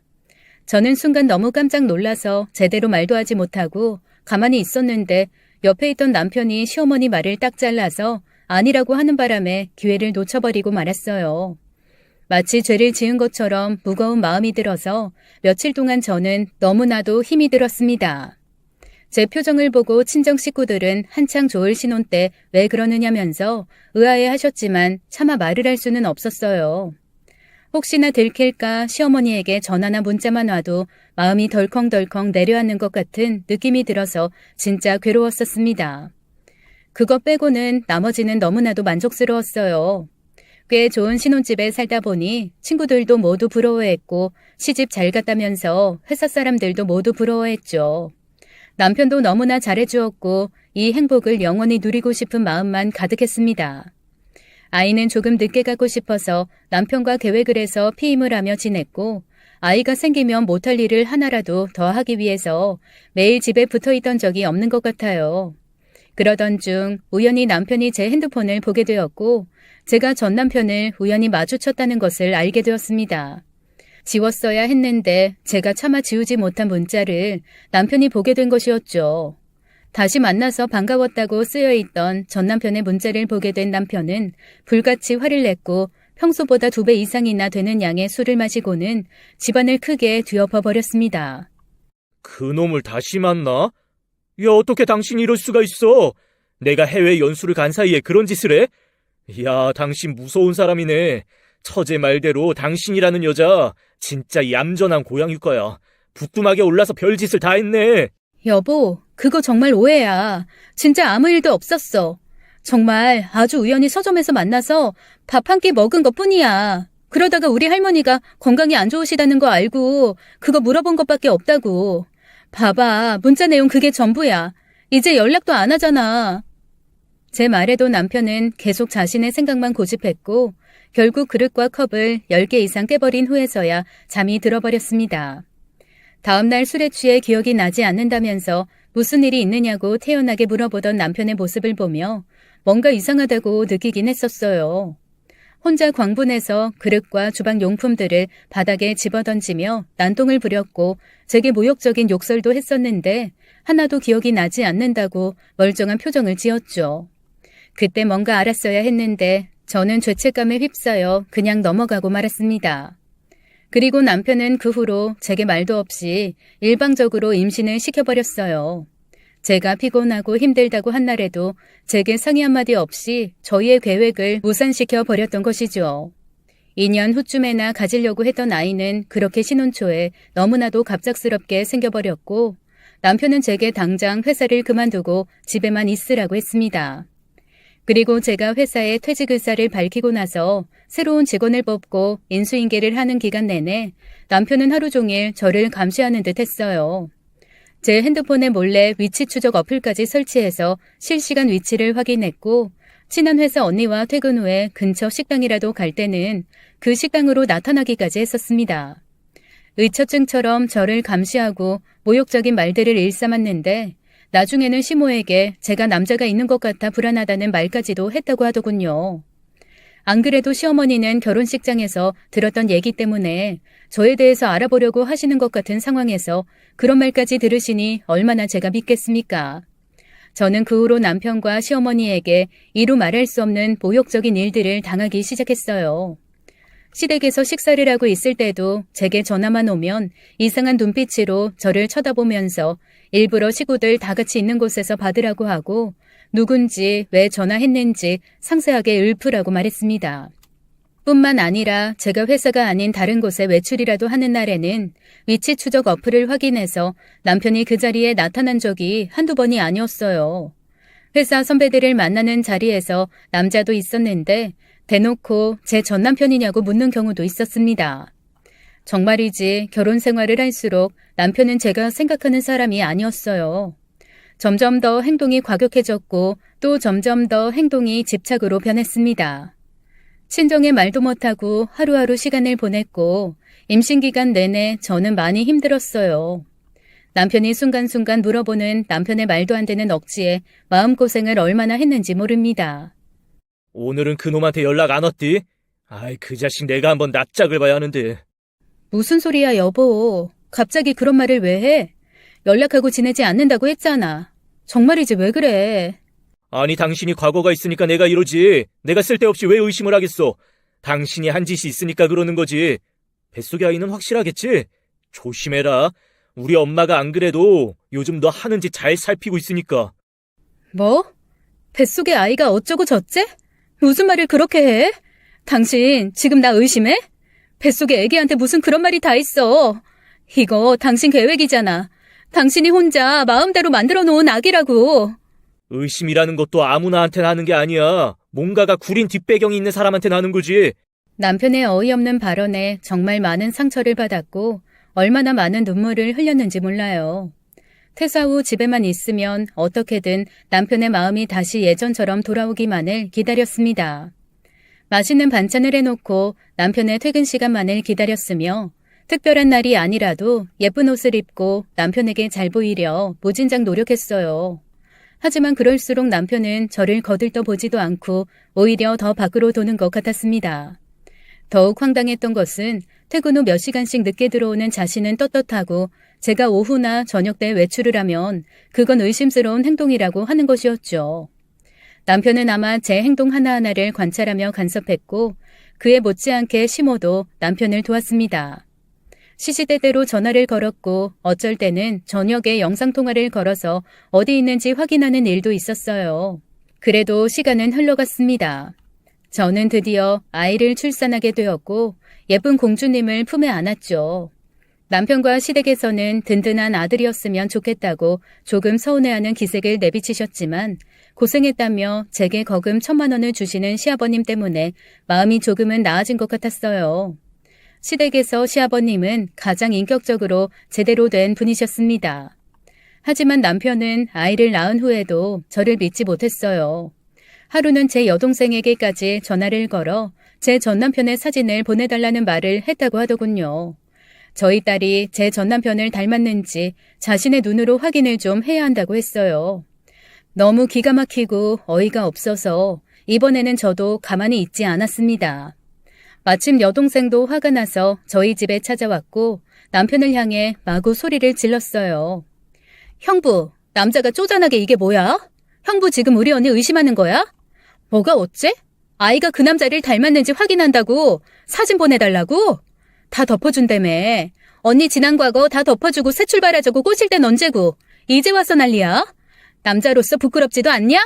저는 순간 너무 깜짝 놀라서 제대로 말도 하지 못하고 가만히 있었는데 옆에 있던 남편이 시어머니 말을 딱 잘라서 아니라고 하는 바람에 기회를 놓쳐버리고 말았어요. 마치 죄를 지은 것처럼 무거운 마음이 들어서 며칠 동안 저는 너무나도 힘이 들었습니다. 제 표정을 보고 친정 식구들은 한창 좋을 신혼 때 왜 그러느냐면서 의아해 하셨지만 차마 말을 할 수는 없었어요. 혹시나 들킬까 시어머니에게 전화나 문자만 와도 마음이 덜컹덜컹 내려앉는 것 같은 느낌이 들어서 진짜 괴로웠었습니다. 그것 빼고는 나머지는 너무나도 만족스러웠어요. 꽤 좋은 신혼집에 살다 보니 친구들도 모두 부러워했고 시집 잘 갔다면서 회사 사람들도 모두 부러워했죠. 남편도 너무나 잘해주었고 이 행복을 영원히 누리고 싶은 마음만 가득했습니다. 아이는 조금 늦게 갖고 싶어서 남편과 계획을 해서 피임을 하며 지냈고 아이가 생기면 못할 일을 하나라도 더 하기 위해서 매일 집에 붙어있던 적이 없는 것 같아요. 그러던 중 우연히 남편이 제 핸드폰을 보게 되었고 제가 전 남편을 우연히 마주쳤다는 것을 알게 되었습니다. 지웠어야 했는데 제가 차마 지우지 못한 문자를 남편이 보게 된 것이었죠. 다시 만나서 반가웠다고 쓰여있던 전 남편의 문자를 보게 된 남편은 불같이 화를 냈고 평소보다 2배 이상이나 되는 양의 술을 마시고는 집안을 크게 뒤엎어버렸습니다. 그놈을 다시 만나? 야, 어떻게 당신이 이럴 수가 있어? 내가 해외 연수를 간 사이에 그런 짓을 해? 야, 당신 무서운 사람이네. 처제 말대로 당신이라는 여자 진짜 얌전한 고양이과야. 부뚜막에 올라서 별짓을 다 했네. 여보, 그거 정말 오해야. 진짜 아무 일도 없었어. 정말 아주 우연히 서점에서 만나서 밥 한 끼 먹은 것뿐이야. 그러다가 우리 할머니가 건강이 안 좋으시다는 거 알고 그거 물어본 것밖에 없다고. 봐봐, 문자 내용 그게 전부야. 이제 연락도 안 하잖아. 제 말에도 남편은 계속 자신의 생각만 고집했고 결국 그릇과 컵을 10개 이상 깨버린 후에서야 잠이 들어버렸습니다. 다음날 술에 취해 기억이 나지 않는다면서 무슨 일이 있느냐고 태연하게 물어보던 남편의 모습을 보며 뭔가 이상하다고 느끼긴 했었어요. 혼자 광분해서 그릇과 주방 용품들을 바닥에 집어던지며 난동을 부렸고 제게 모욕적인 욕설도 했었는데 하나도 기억이 나지 않는다고 멀쩡한 표정을 지었죠. 그때 뭔가 알았어야 했는데 저는 죄책감에 휩싸여 그냥 넘어가고 말았습니다. 그리고 남편은 그 후로 제게 말도 없이 일방적으로 임신을 시켜버렸어요. 제가 피곤하고 힘들다고 한 날에도 제게 상의 한마디 없이 저희의 계획을 무산시켜 버렸던 것이죠. 2년 후쯤에나 가지려고 했던 아이는 그렇게 신혼 초에 너무나도 갑작스럽게 생겨버렸고 남편은 제게 당장 회사를 그만두고 집에만 있으라고 했습니다. 그리고 제가 회사에 퇴직 의사를 밝히고 나서 새로운 직원을 뽑고 인수인계를 하는 기간 내내 남편은 하루 종일 저를 감시하는 듯 했어요. 제 핸드폰에 몰래 위치 추적 어플까지 설치해서 실시간 위치를 확인했고 친한 회사 언니와 퇴근 후에 근처 식당이라도 갈 때는 그 식당으로 나타나기까지 했었습니다. 의처증처럼 저를 감시하고 모욕적인 말들을 일삼았는데 나중에는 시모에게 제가 남자가 있는 것 같아 불안하다는 말까지도 했다고 하더군요. 안 그래도 시어머니는 결혼식장에서 들었던 얘기 때문에 저에 대해서 알아보려고 하시는 것 같은 상황에서 그런 말까지 들으시니 얼마나 제가 믿겠습니까? 저는 그 후로 남편과 시어머니에게 이루 말할 수 없는 모욕적인 일들을 당하기 시작했어요. 시댁에서 식사를 하고 있을 때도 제게 전화만 오면 이상한 눈빛으로 저를 쳐다보면서 일부러 식구들 다 같이 있는 곳에서 받으라고 하고 누군지 왜 전화했는지 상세하게 읊으라고 말했습니다. 뿐만 아니라 제가 회사가 아닌 다른 곳에 외출이라도 하는 날에는 위치 추적 어플을 확인해서 남편이 그 자리에 나타난 적이 한두 번이 아니었어요. 회사 선배들을 만나는 자리에서 남자도 있었는데 대놓고 제 전 남편이냐고 묻는 경우도 있었습니다. 정말이지 결혼 생활을 할수록 남편은 제가 생각하는 사람이 아니었어요. 점점 더 행동이 과격해졌고 또 점점 더 행동이 집착으로 변했습니다. 친정에 말도 못하고 하루하루 시간을 보냈고 임신기간 내내 저는 많이 힘들었어요. 남편이 순간순간 물어보는 남편의 말도 안 되는 억지에 마음고생을 얼마나 했는지 모릅니다. 오늘은 그놈한테 연락 안 왔디? 아이, 그 자식 내가 한번 낯짝을 봐야 하는데. 무슨 소리야 여보. 갑자기 그런 말을 왜 해? 연락하고 지내지 않는다고 했잖아. 정말이지 왜 그래? 아니, 당신이 과거가 있으니까 내가 이러지. 내가 쓸데없이 왜 의심을 하겠어. 당신이 한 짓이 있으니까 그러는 거지. 뱃속의 아이는 확실하겠지? 조심해라. 우리 엄마가 안 그래도 요즘 너 하는 짓 잘 살피고 있으니까. 뭐? 뱃속의 아이가 어쩌고 저째? 무슨 말을 그렇게 해? 당신 지금 나 의심해? 뱃속에 애기한테 무슨 그런 말이 다 있어. 이거 당신 계획이잖아. 당신이 혼자 마음대로 만들어 놓은 악이라고. 의심이라는 것도 아무나한테나 하는 게 아니야. 뭔가가 구린 뒷배경이 있는 사람한테 하는 거지. 남편의 어이없는 발언에 정말 많은 상처를 받았고 얼마나 많은 눈물을 흘렸는지 몰라요. 퇴사 후 집에만 있으면 어떻게든 남편의 마음이 다시 예전처럼 돌아오기만을 기다렸습니다. 맛있는 반찬을 해놓고 남편의 퇴근 시간만을 기다렸으며 특별한 날이 아니라도 예쁜 옷을 입고 남편에게 잘 보이려 무진장 노력했어요. 하지만 그럴수록 남편은 저를 거들떠 보지도 않고 오히려 더 밖으로 도는 것 같았습니다. 더욱 황당했던 것은 퇴근 후 몇 시간씩 늦게 들어오는 자신은 떳떳하고 제가 오후나 저녁 때 외출을 하면 그건 의심스러운 행동이라고 하는 것이었죠. 남편은 아마 제 행동 하나하나를 관찰하며 간섭했고 그에 못지않게 시모도 남편을 도왔습니다. 시시때때로 전화를 걸었고 어쩔 때는 저녁에 영상통화를 걸어서 어디 있는지 확인하는 일도 있었어요. 그래도 시간은 흘러갔습니다. 저는 드디어 아이를 출산하게 되었고 예쁜 공주님을 품에 안았죠. 남편과 시댁에서는 든든한 아들이었으면 좋겠다고 조금 서운해하는 기색을 내비치셨지만 고생했다며 제게 거금 1,000만 원을 주시는 시아버님 때문에 마음이 조금은 나아진 것 같았어요. 시댁에서 시아버님은 가장 인격적으로 제대로 된 분이셨습니다. 하지만 남편은 아이를 낳은 후에도 저를 믿지 못했어요. 하루는 제 여동생에게까지 전화를 걸어 제 전남편의 사진을 보내달라는 말을 했다고 하더군요. 저희 딸이 제 전남편을 닮았는지 자신의 눈으로 확인을 좀 해야 한다고 했어요. 너무 기가 막히고 어이가 없어서 이번에는 저도 가만히 있지 않았습니다. 마침 여동생도 화가 나서 저희 집에 찾아왔고 남편을 향해 마구 소리를 질렀어요. 형부, 남자가 쪼잔하게 이게 뭐야? 형부 지금 우리 언니 의심하는 거야? 뭐가 어째? 아이가 그 남자를 닮았는지 확인한다고 사진 보내달라고? 다 덮어준다며. 언니 지난 과거 다 덮어주고 새 출발하자고 꼬실 땐 언제고. 이제 와서 난리야? 남자로서 부끄럽지도 않냐?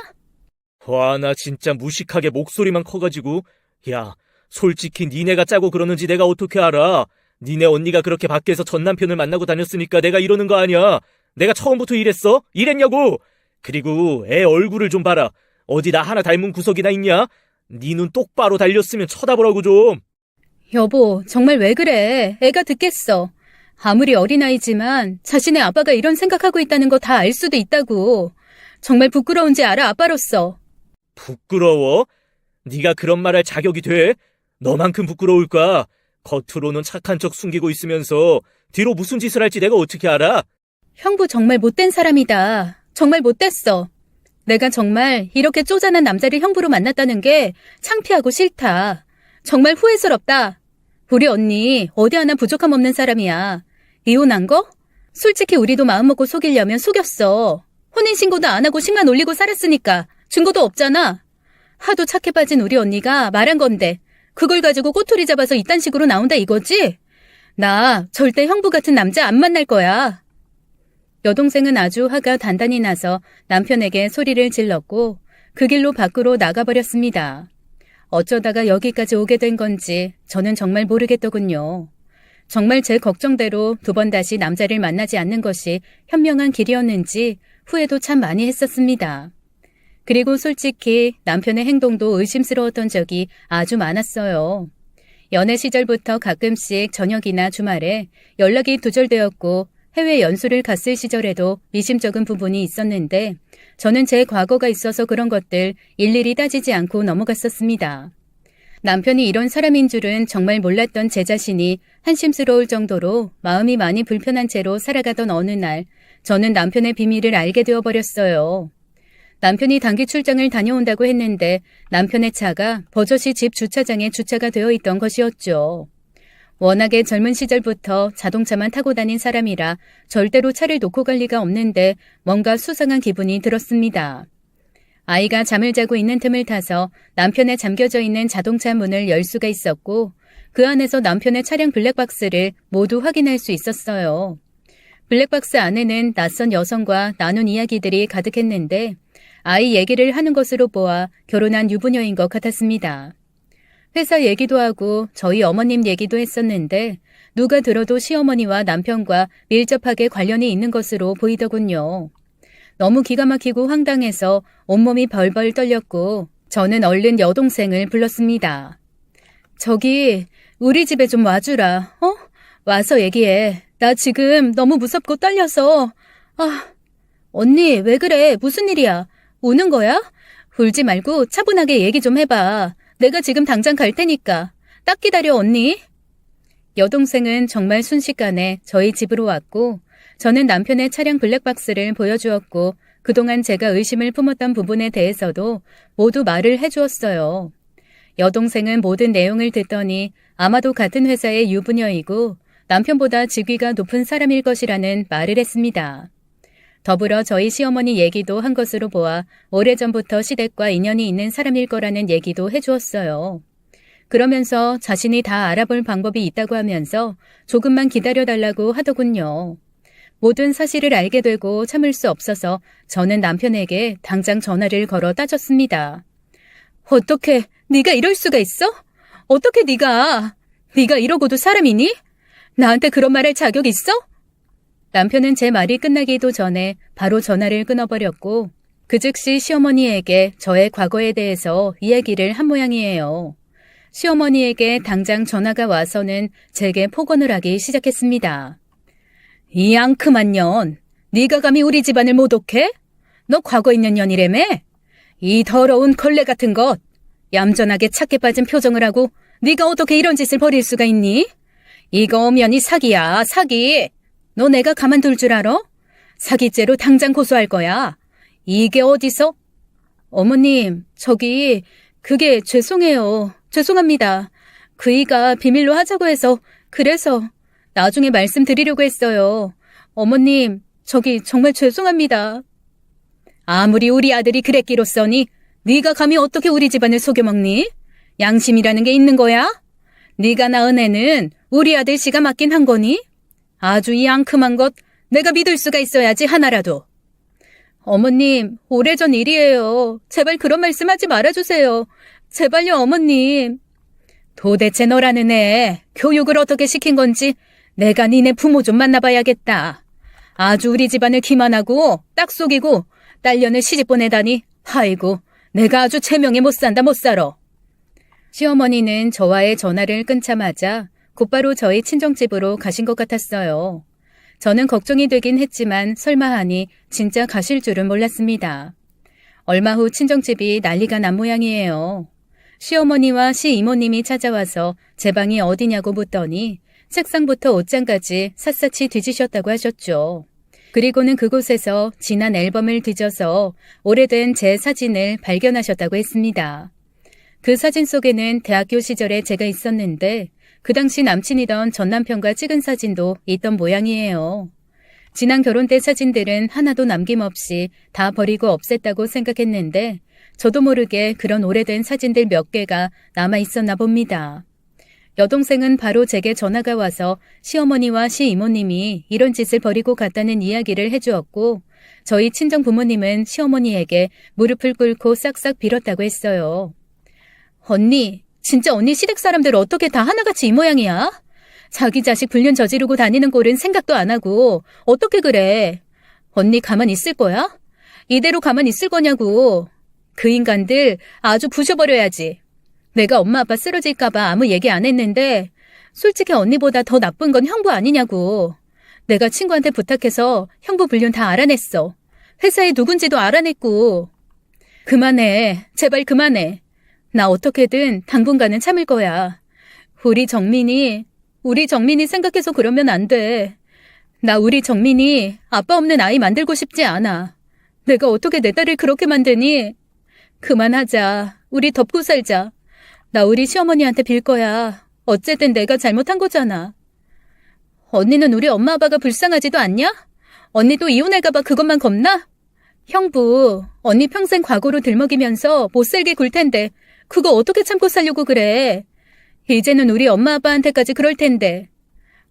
와, 나 진짜 무식하게 목소리만 커가지고. 야, 솔직히 니네가 짜고 그러는지 내가 어떻게 알아? 니네 언니가 그렇게 밖에서 전 남편을 만나고 다녔으니까 내가 이러는 거 아니야. 내가 처음부터 이랬어? 이랬냐고? 그리고 애 얼굴을 좀 봐라. 어디 나 하나 닮은 구석이나 있냐? 니 눈 똑바로 달렸으면 쳐다보라고 좀. 여보, 정말 왜 그래? 애가 듣겠어. 아무리 어린아이지만 자신의 아빠가 이런 생각하고 있다는 거 다 알 수도 있다고. 정말 부끄러운지 알아, 아빠로서. 부끄러워? 네가 그런 말 할 자격이 돼? 너만큼 부끄러울까? 겉으로는 착한 척 숨기고 있으면서 뒤로 무슨 짓을 할지 내가 어떻게 알아? 형부 정말 못된 사람이다. 정말 못됐어. 내가 정말 이렇게 쪼잔한 남자를 형부로 만났다는 게 창피하고 싫다. 정말 후회스럽다. 우리 언니 어디 하나 부족함 없는 사람이야. 이혼한 거? 솔직히 우리도 마음먹고 속이려면 속였어. 혼인신고도 안 하고 식만 올리고 살았으니까 증거도 없잖아. 하도 착해 빠진 우리 언니가 말한 건데 그걸 가지고 꼬투리 잡아서 이딴 식으로 나온다 이거지? 나 절대 형부 같은 남자 안 만날 거야. 여동생은 아주 화가 단단히 나서 남편에게 소리를 질렀고 그 길로 밖으로 나가버렸습니다. 어쩌다가 여기까지 오게 된 건지 저는 정말 모르겠더군요. 정말 제 걱정대로 두 번 다시 남자를 만나지 않는 것이 현명한 길이었는지 후회도 참 많이 했었습니다. 그리고 솔직히 남편의 행동도 의심스러웠던 적이 아주 많았어요. 연애 시절부터 가끔씩 저녁이나 주말에 연락이 두절되었고 해외 연수를 갔을 시절에도 미심쩍은 부분이 있었는데 저는 제 과거가 있어서 그런 것들 일일이 따지지 않고 넘어갔었습니다. 남편이 이런 사람인 줄은 정말 몰랐던 제 자신이 한심스러울 정도로 마음이 많이 불편한 채로 살아가던 어느 날 저는 남편의 비밀을 알게 되어버렸어요. 남편이 단기 출장을 다녀온다고 했는데 남편의 차가 버젓이 집 주차장에 주차가 되어 있던 것이었죠. 워낙에 젊은 시절부터 자동차만 타고 다닌 사람이라 절대로 차를 놓고 갈 리가 없는데 뭔가 수상한 기분이 들었습니다. 아이가 잠을 자고 있는 틈을 타서 남편의 잠겨져 있는 자동차 문을 열 수가 있었고 그 안에서 남편의 차량 블랙박스를 모두 확인할 수 있었어요. 블랙박스 안에는 낯선 여성과 나눈 이야기들이 가득했는데 아이 얘기를 하는 것으로 보아 결혼한 유부녀인 것 같았습니다. 회사 얘기도 하고 저희 어머님 얘기도 했었는데 누가 들어도 시어머니와 남편과 밀접하게 관련이 있는 것으로 보이더군요. 너무 기가 막히고 황당해서 온몸이 벌벌 떨렸고 저는 얼른 여동생을 불렀습니다. 저기 우리 집에 좀 와주라. 와서 얘기해. 나 지금 너무 무섭고 떨려서. 언니 왜 그래? 무슨 일이야? 우는 거야? 울지 말고 차분하게 얘기 좀 해봐. 내가 지금 당장 갈 테니까. 딱 기다려 언니. 여동생은 정말 순식간에 저희 집으로 왔고 저는 남편의 차량 블랙박스를 보여주었고 그동안 제가 의심을 품었던 부분에 대해서도 모두 말을 해주었어요. 여동생은 모든 내용을 듣더니 아마도 같은 회사의 유부녀이고 남편보다 직위가 높은 사람일 것이라는 말을 했습니다. 더불어 저희 시어머니 얘기도 한 것으로 보아 오래전부터 시댁과 인연이 있는 사람일 거라는 얘기도 해주었어요. 그러면서 자신이 다 알아볼 방법이 있다고 하면서 조금만 기다려달라고 하더군요. 모든 사실을 알게 되고 참을 수 없어서 저는 남편에게 당장 전화를 걸어 따졌습니다. 어떻게 네가 이럴 수가 있어? 어떻게 네가 이러고도 사람이니? 나한테 그런 말 할 자격 있어? 남편은 제 말이 끝나기도 전에 바로 전화를 끊어버렸고 그 즉시 시어머니에게 저의 과거에 대해서 이야기를 한 모양이에요. 시어머니에게 당장 전화가 와서는 제게 폭언을 하기 시작했습니다. 이 앙큼한 년, 네가 감히 우리 집안을 모독해? 너 과거 있는 년이라며? 이 더러운 걸레 같은 것, 얌전하게 착해 빠진 표정을 하고 네가 어떻게 이런 짓을 벌일 수가 있니? 이거 엄연히 사기야, 사기. 너 내가 가만둘 줄 알아? 사기죄로 당장 고소할 거야. 이게 어디서? 어머님, 그게 죄송해요. 죄송합니다. 그이가 비밀로 하자고 해서 그래서 나중에 말씀드리려고 했어요. 어머님, 정말 죄송합니다. 아무리 우리 아들이 그랬기로써니 네가 감히 어떻게 우리 집안을 속여먹니? 양심이라는 게 있는 거야? 네가 낳은 애는 우리 아들 씨가 맡긴 한 거니? 아주 이 앙큼한 것 내가 믿을 수가 있어야지 하나라도. 어머님, 오래전 일이에요. 제발 그런 말씀하지 말아주세요. 제발요 어머님. 도대체 너라는 애 교육을 어떻게 시킨 건지 내가 니네 부모 좀 만나봐야겠다. 아주 우리 집안을 기만하고 딱 속이고 딸년을 시집 보내다니. 아이고, 내가 아주 제명에 못 산다 못 살아. 시어머니는 저와의 전화를 끊자마자 곧바로 저희 친정집으로 가신 것 같았어요. 저는 걱정이 되긴 했지만 설마 하니 진짜 가실 줄은 몰랐습니다. 얼마 후 친정집이 난리가 난 모양이에요. 시어머니와 시이모님이 찾아와서 제 방이 어디냐고 묻더니 책상부터 옷장까지 샅샅이 뒤지셨다고 하셨죠. 그리고는 그곳에서 지난 앨범을 뒤져서 오래된 제 사진을 발견하셨다고 했습니다. 그 사진 속에는 대학교 시절에 제가 있었는데 그 당시 남친이던 전 남편과 찍은 사진도 있던 모양이에요. 지난 결혼 때 사진들은 하나도 남김없이 다 버리고 없앴다고 생각했는데 저도 모르게 그런 오래된 사진들 몇 개가 남아 있었나 봅니다. 여동생은 바로 제게 전화가 와서 시어머니와 시이모님이 이런 짓을 벌이고 갔다는 이야기를 해주었고 저희 친정 부모님은 시어머니에게 무릎을 꿇고 싹싹 빌었다고 했어요. 언니, 진짜 언니 시댁 사람들 어떻게 다 하나같이 이 모양이야? 자기 자식 불륜 저지르고 다니는 꼴은 생각도 안 하고 어떻게 그래? 언니 가만 있을 거야? 이대로 가만 있을 거냐고. 그 인간들 아주 부셔버려야지. 내가 엄마 아빠 쓰러질까봐 아무 얘기 안 했는데 솔직히 언니보다 더 나쁜 건 형부 아니냐고. 내가 친구한테 부탁해서 형부 불륜 다 알아냈어. 회사에 누군지도 알아냈고. 그만해. 제발 그만해. 나 어떻게든 당분간은 참을 거야. 우리 정민이 생각해서 그러면 안 돼. 나 우리 정민이 아빠 없는 아이 만들고 싶지 않아. 내가 어떻게 내 딸을 그렇게 만드니? 그만하자. 우리 덮고 살자. 나 우리 시어머니한테 빌 거야. 어쨌든 내가 잘못한 거잖아. 언니는 우리 엄마 아빠가 불쌍하지도 않냐? 언니도 이혼할까봐 그것만 겁나? 형부, 언니 평생 과거로 들먹이면서 못 살게 굴 텐데 그거 어떻게 참고 살려고 그래? 이제는 우리 엄마 아빠한테까지 그럴 텐데.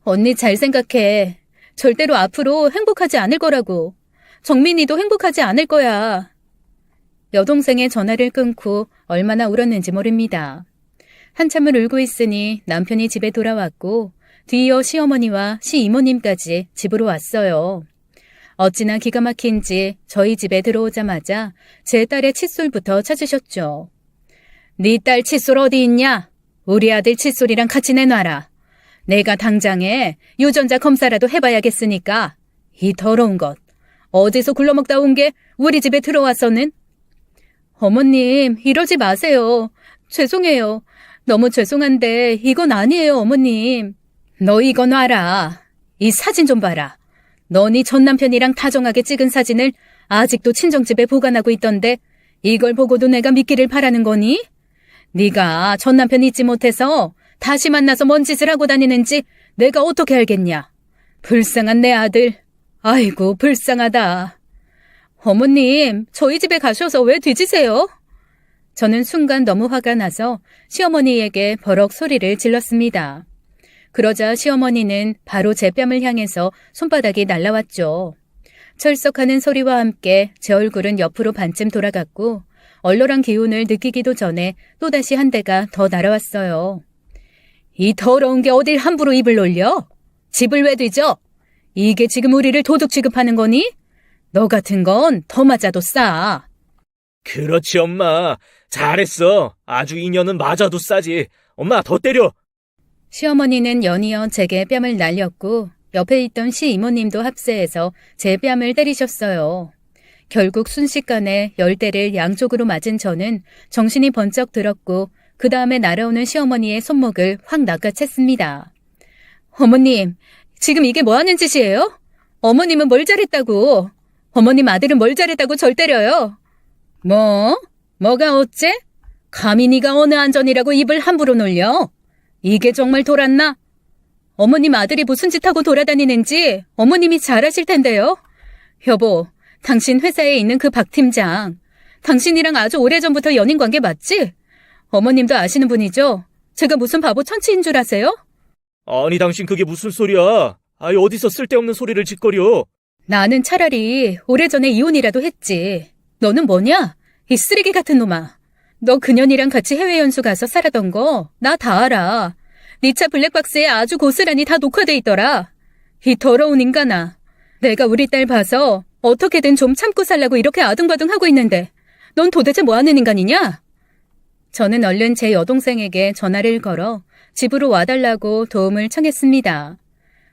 언니 잘 생각해. 절대로 앞으로 행복하지 않을 거라고. 정민이도 행복하지 않을 거야. 여동생의 전화를 끊고 얼마나 울었는지 모릅니다. 한참을 울고 있으니 남편이 집에 돌아왔고 뒤이어 시어머니와 시이모님까지 집으로 왔어요. 어찌나 기가 막힌지 저희 집에 들어오자마자 제 딸의 칫솔부터 찾으셨죠. 네 딸 칫솔 어디 있냐? 우리 아들 칫솔이랑 같이 내놔라. 내가 당장에 유전자 검사라도 해봐야겠으니까. 이 더러운 것. 어디서 굴러먹다 온 게 우리 집에 들어와서는? 어머님, 이러지 마세요. 죄송해요. 너무 죄송한데 이건 아니에요, 어머님. 너 이거 놔라. 이 사진 좀 봐라. 너 네 전 남편이랑 다정하게 찍은 사진을 아직도 친정집에 보관하고 있던데 이걸 보고도 내가 믿기를 바라는 거니? 네가 전 남편 잊지 못해서 다시 만나서 뭔 짓을 하고 다니는지 내가 어떻게 알겠냐. 불쌍한 내 아들. 아이고, 불쌍하다. 어머님, 저희 집에 가셔서 왜 뒤지세요? 저는 순간 너무 화가 나서 시어머니에게 버럭 소리를 질렀습니다. 그러자 시어머니는 바로 제 뺨을 향해서 손바닥이 날라왔죠. 철썩하는 소리와 함께 제 얼굴은 옆으로 반쯤 돌아갔고 얼얼한 기운을 느끼기도 전에 또다시 한 대가 더 날아왔어요. 이 더러운 게 어딜 함부로 입을 놀려? 집을 왜 뒤져? 이게 지금 우리를 도둑 취급하는 거니? 너 같은 건 더 맞아도 싸. 그렇지, 엄마. 잘했어. 아주 인연은 맞아도 싸지. 엄마, 더 때려. 시어머니는 연이어 제게 뺨을 날렸고 옆에 있던 시이모님도 합세해서 제 뺨을 때리셨어요. 결국 순식간에 10대를 양쪽으로 맞은 저는 정신이 번쩍 들었고 그 다음에 날아오는 시어머니의 손목을 확 낚아챘습니다. 어머님, 지금 이게 뭐 하는 짓이에요? 어머님은 뭘 잘했다고? 어머님 아들은 뭘 잘했다고 절 때려요? 뭐가 어째? 감히 네가 어느 안전이라고 입을 함부로 놀려? 이게 정말 돌았나? 어머님 아들이 무슨 짓하고 돌아다니는지 어머님이 잘 아실 텐데요. 여보, 당신 회사에 있는 그 박 팀장, 당신이랑 아주 오래전부터 연인관계 맞지? 어머님도 아시는 분이죠? 제가 무슨 바보 천치인 줄 아세요? 아니, 당신 그게 무슨 소리야? 아이, 어디서 쓸데없는 소리를 짓거려? 나는 차라리 오래전에 이혼이라도 했지. 너는 뭐냐? 이 쓰레기 같은 놈아. 너 그년이랑 같이 해외 연수 가서 살았던 거 나 다 알아. 네 차 블랙박스에 아주 고스란히 다 녹화돼 있더라. 이 더러운 인간아. 내가 우리 딸 봐서 어떻게든 좀 참고 살라고 이렇게 아등바등하고 있는데 넌 도대체 뭐하는 인간이냐? 저는 얼른 제 여동생에게 전화를 걸어 집으로 와달라고 도움을 청했습니다.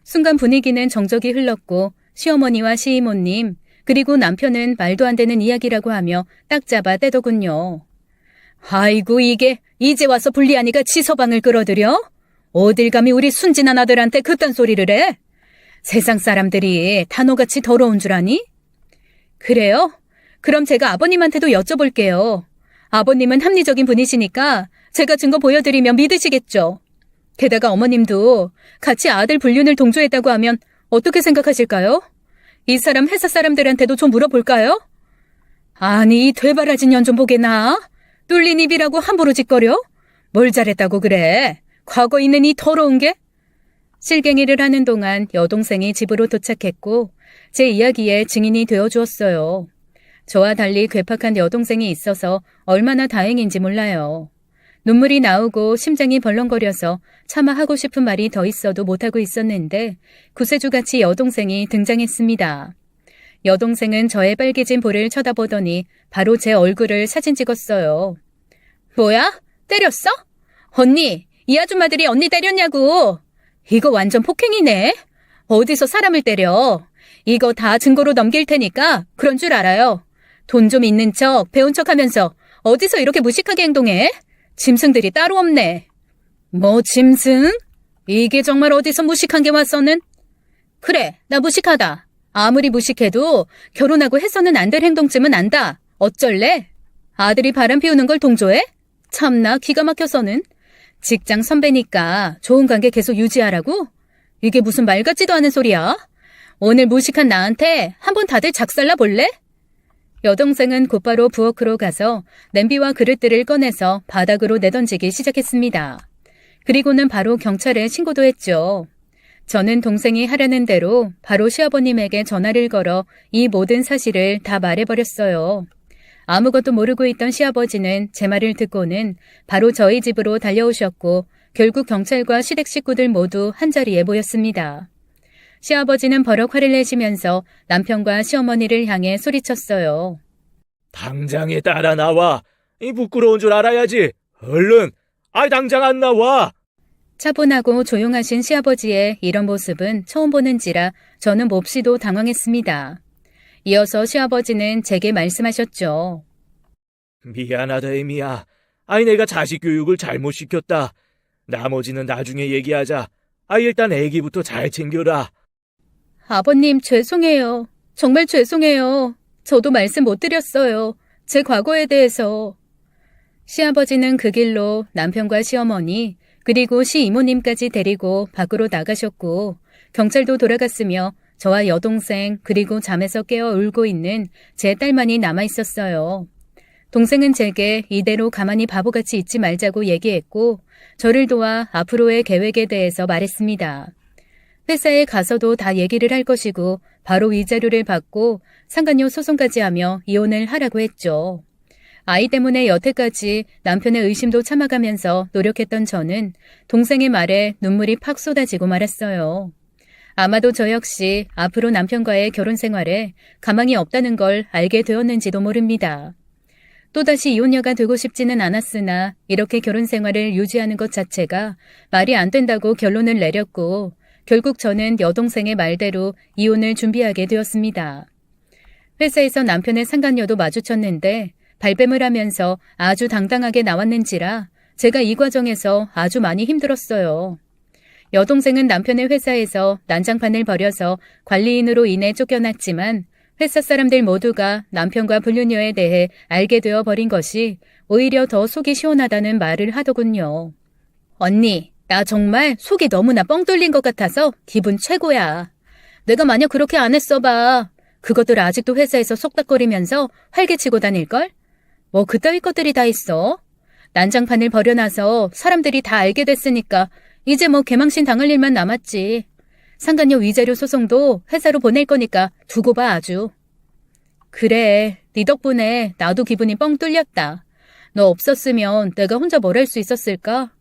순간 분위기는 정적이 흘렀고 시어머니와 시이모님 그리고 남편은 말도 안 되는 이야기라고 하며 딱 잡아 떼더군요. 아이고, 이게 이제 와서 불리하니까 지 서방을 끌어들여? 어딜 감히 우리 순진한 아들한테 그딴 소리를 해? 세상 사람들이 단어같이 더러운 줄 아니? 그래요? 그럼 제가 아버님한테도 여쭤볼게요. 아버님은 합리적인 분이시니까 제가 증거 보여드리면 믿으시겠죠. 게다가 어머님도 같이 아들 불륜을 동조했다고 하면 어떻게 생각하실까요? 이 사람 회사 사람들한테도 좀 물어볼까요? 아니, 이 되바라진 년 좀 보게나. 뚫린 입이라고 함부로 짓거려? 뭘 잘했다고 그래? 과거 있는 이 더러운 게? 실갱이를 하는 동안 여동생이 집으로 도착했고 제 이야기에 증인이 되어주었어요. 저와 달리 괴팍한 여동생이 있어서 얼마나 다행인지 몰라요. 눈물이 나오고 심장이 벌렁거려서 차마 하고 싶은 말이 더 있어도 못하고 있었는데 구세주같이 여동생이 등장했습니다. 여동생은 저의 빨개진 볼을 쳐다보더니 바로 제 얼굴을 사진 찍었어요. 뭐야? 때렸어? 언니, 이 아줌마들이 언니 때렸냐고. 이거 완전 폭행이네. 어디서 사람을 때려. 이거 다 증거로 넘길 테니까 그런 줄 알아요. 돈 좀 있는 척, 배운 척 하면서 어디서 이렇게 무식하게 행동해? 짐승들이 따로 없네. 뭐 짐승? 이게 정말 어디서 무식한 게 왔어는? 그래, 나 무식하다. 아무리 무식해도 결혼하고 해서는 안 될 행동쯤은 안다. 어쩔래? 아들이 바람 피우는 걸 동조해? 참나 기가 막혀서는. 직장 선배니까 좋은 관계 계속 유지하라고? 이게 무슨 말 같지도 않은 소리야? 오늘 무식한 나한테 한번 다들 작살나 볼래? 여동생은 곧바로 부엌으로 가서 냄비와 그릇들을 꺼내서 바닥으로 내던지기 시작했습니다. 그리고는 바로 경찰에 신고도 했죠. 저는 동생이 하라는 대로 바로 시아버님에게 전화를 걸어 이 모든 사실을 다 말해버렸어요. 아무것도 모르고 있던 시아버지는 제 말을 듣고는 바로 저희 집으로 달려오셨고 결국 경찰과 시댁 식구들 모두 한자리에 모였습니다. 시아버지는 버럭 화를 내시면서 남편과 시어머니를 향해 소리쳤어요. 당장에 따라 나와. 이 부끄러운 줄 알아야지. 얼른. 당장 안 나와. 차분하고 조용하신 시아버지의 이런 모습은 처음 보는지라 저는 몹시도 당황했습니다. 이어서 시아버지는 제게 말씀하셨죠. 미안하다, 애미야. 내가 자식 교육을 잘못 시켰다. 나머지는 나중에 얘기하자. 일단 애기부터 잘 챙겨라. 아버님, 죄송해요. 정말 죄송해요. 저도 말씀 못 드렸어요. 제 과거에 대해서. 시아버지는 그 길로 남편과 시어머니 그리고 시이모님까지 데리고 밖으로 나가셨고 경찰도 돌아갔으며 저와 여동생 그리고 잠에서 깨어 울고 있는 제 딸만이 남아있었어요. 동생은 제게 이대로 가만히 바보같이 있지 말자고 얘기했고 저를 도와 앞으로의 계획에 대해서 말했습니다. 회사에 가서도 다 얘기를 할 것이고 바로 위자료를 받고 상간녀 소송까지 하며 이혼을 하라고 했죠. 아이 때문에 여태까지 남편의 의심도 참아가면서 노력했던 저는 동생의 말에 눈물이 팍 쏟아지고 말았어요. 아마도 저 역시 앞으로 남편과의 결혼 생활에 가망이 없다는 걸 알게 되었는지도 모릅니다. 또다시 이혼녀가 되고 싶지는 않았으나 이렇게 결혼 생활을 유지하는 것 자체가 말이 안 된다고 결론을 내렸고 결국 저는 여동생의 말대로 이혼을 준비하게 되었습니다. 회사에서 남편의 상간녀도 마주쳤는데 발뺌을 하면서 아주 당당하게 나왔는지라 제가 이 과정에서 아주 많이 힘들었어요. 여동생은 남편의 회사에서 난장판을 벌여서 관리인으로 인해 쫓겨났지만 회사 사람들 모두가 남편과 불륜녀에 대해 알게 되어 버린 것이 오히려 더 속이 시원하다는 말을 하더군요. 언니, 나 정말 속이 너무나 뻥 뚫린 것 같아서 기분 최고야. 내가 만약 그렇게 안 했어봐. 그것들 아직도 회사에서 속닥거리면서 활개치고 다닐걸? 뭐 그따위 것들이 다 있어. 난장판을 벌여놔서 사람들이 다 알게 됐으니까 이제 뭐 개망신 당할 일만 남았지. 상간녀 위자료 소송도 회사로 보낼 거니까 두고 봐 아주. 그래, 네 덕분에 나도 기분이 뻥 뚫렸다. 너 없었으면 내가 혼자 뭘 할 수 있었을까?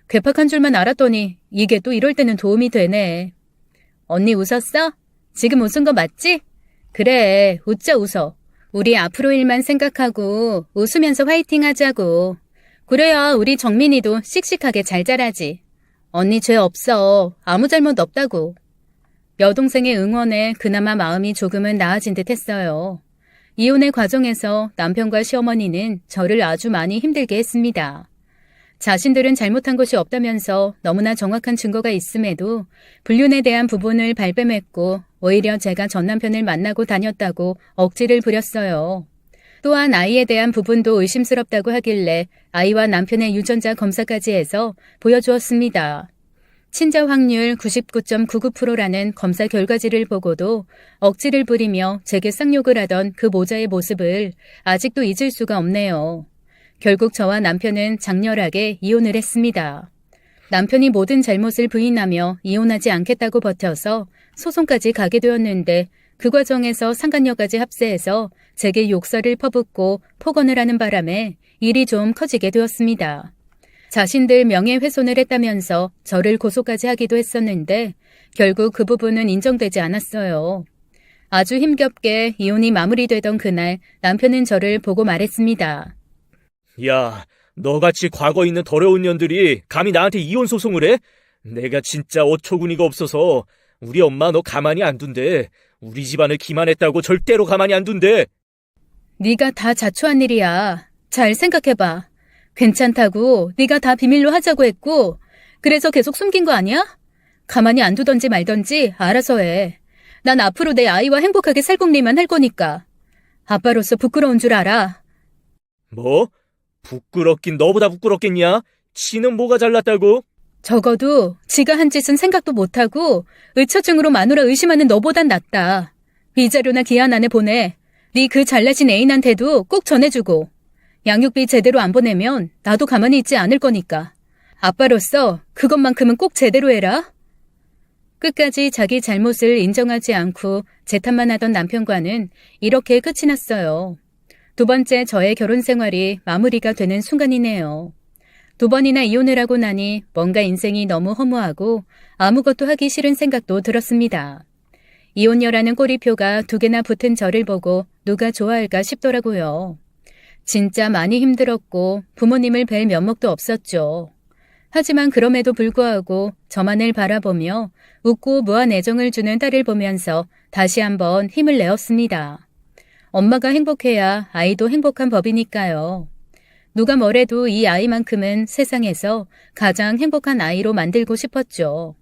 괴팍한 줄만 알았더니 이게 또 이럴 때는 도움이 되네. 언니 웃었어? 지금 웃은 거 맞지? 그래, 웃자 웃어. 우리 앞으로 일만 생각하고 웃으면서 화이팅 하자고. 그래야 우리 정민이도 씩씩하게 잘 자라지. 언니 죄 없어. 아무 잘못 없다고. 여동생의 응원에 그나마 마음이 조금은 나아진 듯 했어요. 이혼의 과정에서 남편과 시어머니는 저를 아주 많이 힘들게 했습니다. 자신들은 잘못한 것이 없다면서 너무나 정확한 증거가 있음에도 불륜에 대한 부분을 발뺌했고 오히려 제가 전 남편을 만나고 다녔다고 억지를 부렸어요. 또한 아이에 대한 부분도 의심스럽다고 하길래 아이와 남편의 유전자 검사까지 해서 보여주었습니다. 친자 확률 99.99%라는 검사 결과지를 보고도 억지를 부리며 제게 쌍욕을 하던 그 모자의 모습을 아직도 잊을 수가 없네요. 결국 저와 남편은 장렬하게 이혼을 했습니다. 남편이 모든 잘못을 부인하며 이혼하지 않겠다고 버텨서 소송까지 가게 되었는데 그 과정에서 상간녀까지 합세해서 제게 욕설을 퍼붓고 폭언을 하는 바람에 일이 좀 커지게 되었습니다. 자신들 명예훼손을 했다면서 저를 고소까지 하기도 했었는데 결국 그 부분은 인정되지 않았어요. 아주 힘겹게 이혼이 마무리되던 그날 남편은 저를 보고 말했습니다. 야, 너같이 과거 있는 더러운 년들이 감히 나한테 이혼 소송을 해? 내가 진짜 어처구니가 없어서 우리 엄마 너 가만히 안 둔대. 우리 집안을 기만했다고 절대로 가만히 안 둔대. 네가 다 자초한 일이야. 잘 생각해봐. 괜찮다고 네가 다 비밀로 하자고 했고 그래서 계속 숨긴 거 아니야? 가만히 안 두던지 말던지 알아서 해. 난 앞으로 내 아이와 행복하게 살궁리만 할 거니까. 아빠로서 부끄러운 줄 알아. 뭐? 부끄럽긴 너보다 부끄럽겠냐? 지는 뭐가 잘났다고? 적어도 지가 한 짓은 생각도 못하고 의처증으로 마누라 의심하는 너보단 낫다. 위자료나 기한 안에 보내. 네 그 잘나신 애인한테도 꼭 전해주고. 양육비 제대로 안 보내면 나도 가만히 있지 않을 거니까. 아빠로서 그것만큼은 꼭 제대로 해라. 끝까지 자기 잘못을 인정하지 않고 재탄만 하던 남편과는 이렇게 끝이 났어요. 두 번째 저의 결혼 생활이 마무리가 되는 순간이네요. 두 번이나 이혼을 하고 나니 뭔가 인생이 너무 허무하고 아무것도 하기 싫은 생각도 들었습니다. 이혼녀라는 꼬리표가 2개나 붙은 저를 보고 누가 좋아할까 싶더라고요. 진짜 많이 힘들었고 부모님을 뵐 면목도 없었죠. 하지만 그럼에도 불구하고 저만을 바라보며 웃고 무한 애정을 주는 딸을 보면서 다시 한번 힘을 내었습니다. 엄마가 행복해야 아이도 행복한 법이니까요. 누가 뭐래도 이 아이만큼은 세상에서 가장 행복한 아이로 만들고 싶었죠.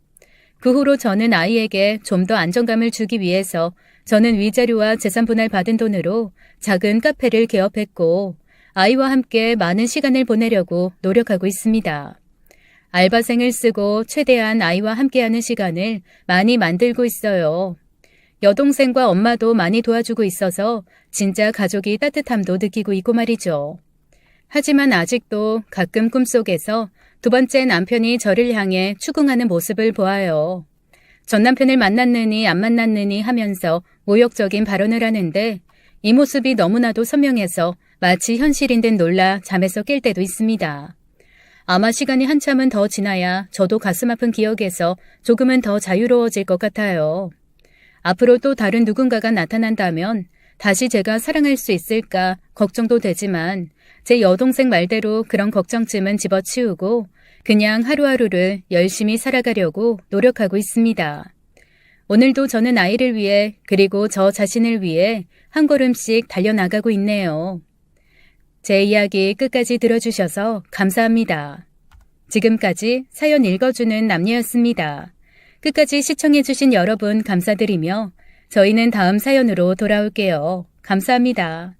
그 후로 저는 아이에게 좀 더 안정감을 주기 위해서 저는 위자료와 재산 분할 받은 돈으로 작은 카페를 개업했고 아이와 함께 많은 시간을 보내려고 노력하고 있습니다. 알바생을 쓰고 최대한 아이와 함께하는 시간을 많이 만들고 있어요. 여동생과 엄마도 많이 도와주고 있어서 진짜 가족이 따뜻함도 느끼고 있고 말이죠. 하지만 아직도 가끔 꿈속에서 두 번째 남편이 저를 향해 추궁하는 모습을 보아요. 전 남편을 만났느니 안 만났느니 하면서 모욕적인 발언을 하는데 이 모습이 너무나도 선명해서 마치 현실인 듯 놀라 잠에서 깰 때도 있습니다. 아마 시간이 한참은 더 지나야 저도 가슴 아픈 기억에서 조금은 더 자유로워질 것 같아요. 앞으로 또 다른 누군가가 나타난다면 다시 제가 사랑할 수 있을까 걱정도 되지만 제 여동생 말대로 그런 걱정쯤은 집어치우고 그냥 하루하루를 열심히 살아가려고 노력하고 있습니다. 오늘도 저는 아이를 위해 그리고 저 자신을 위해 한 걸음씩 달려나가고 있네요. 제 이야기 끝까지 들어주셔서 감사합니다. 지금까지 사연 읽어주는 남녀였습니다. 끝까지 시청해주신 여러분 감사드리며 저희는 다음 사연으로 돌아올게요. 감사합니다.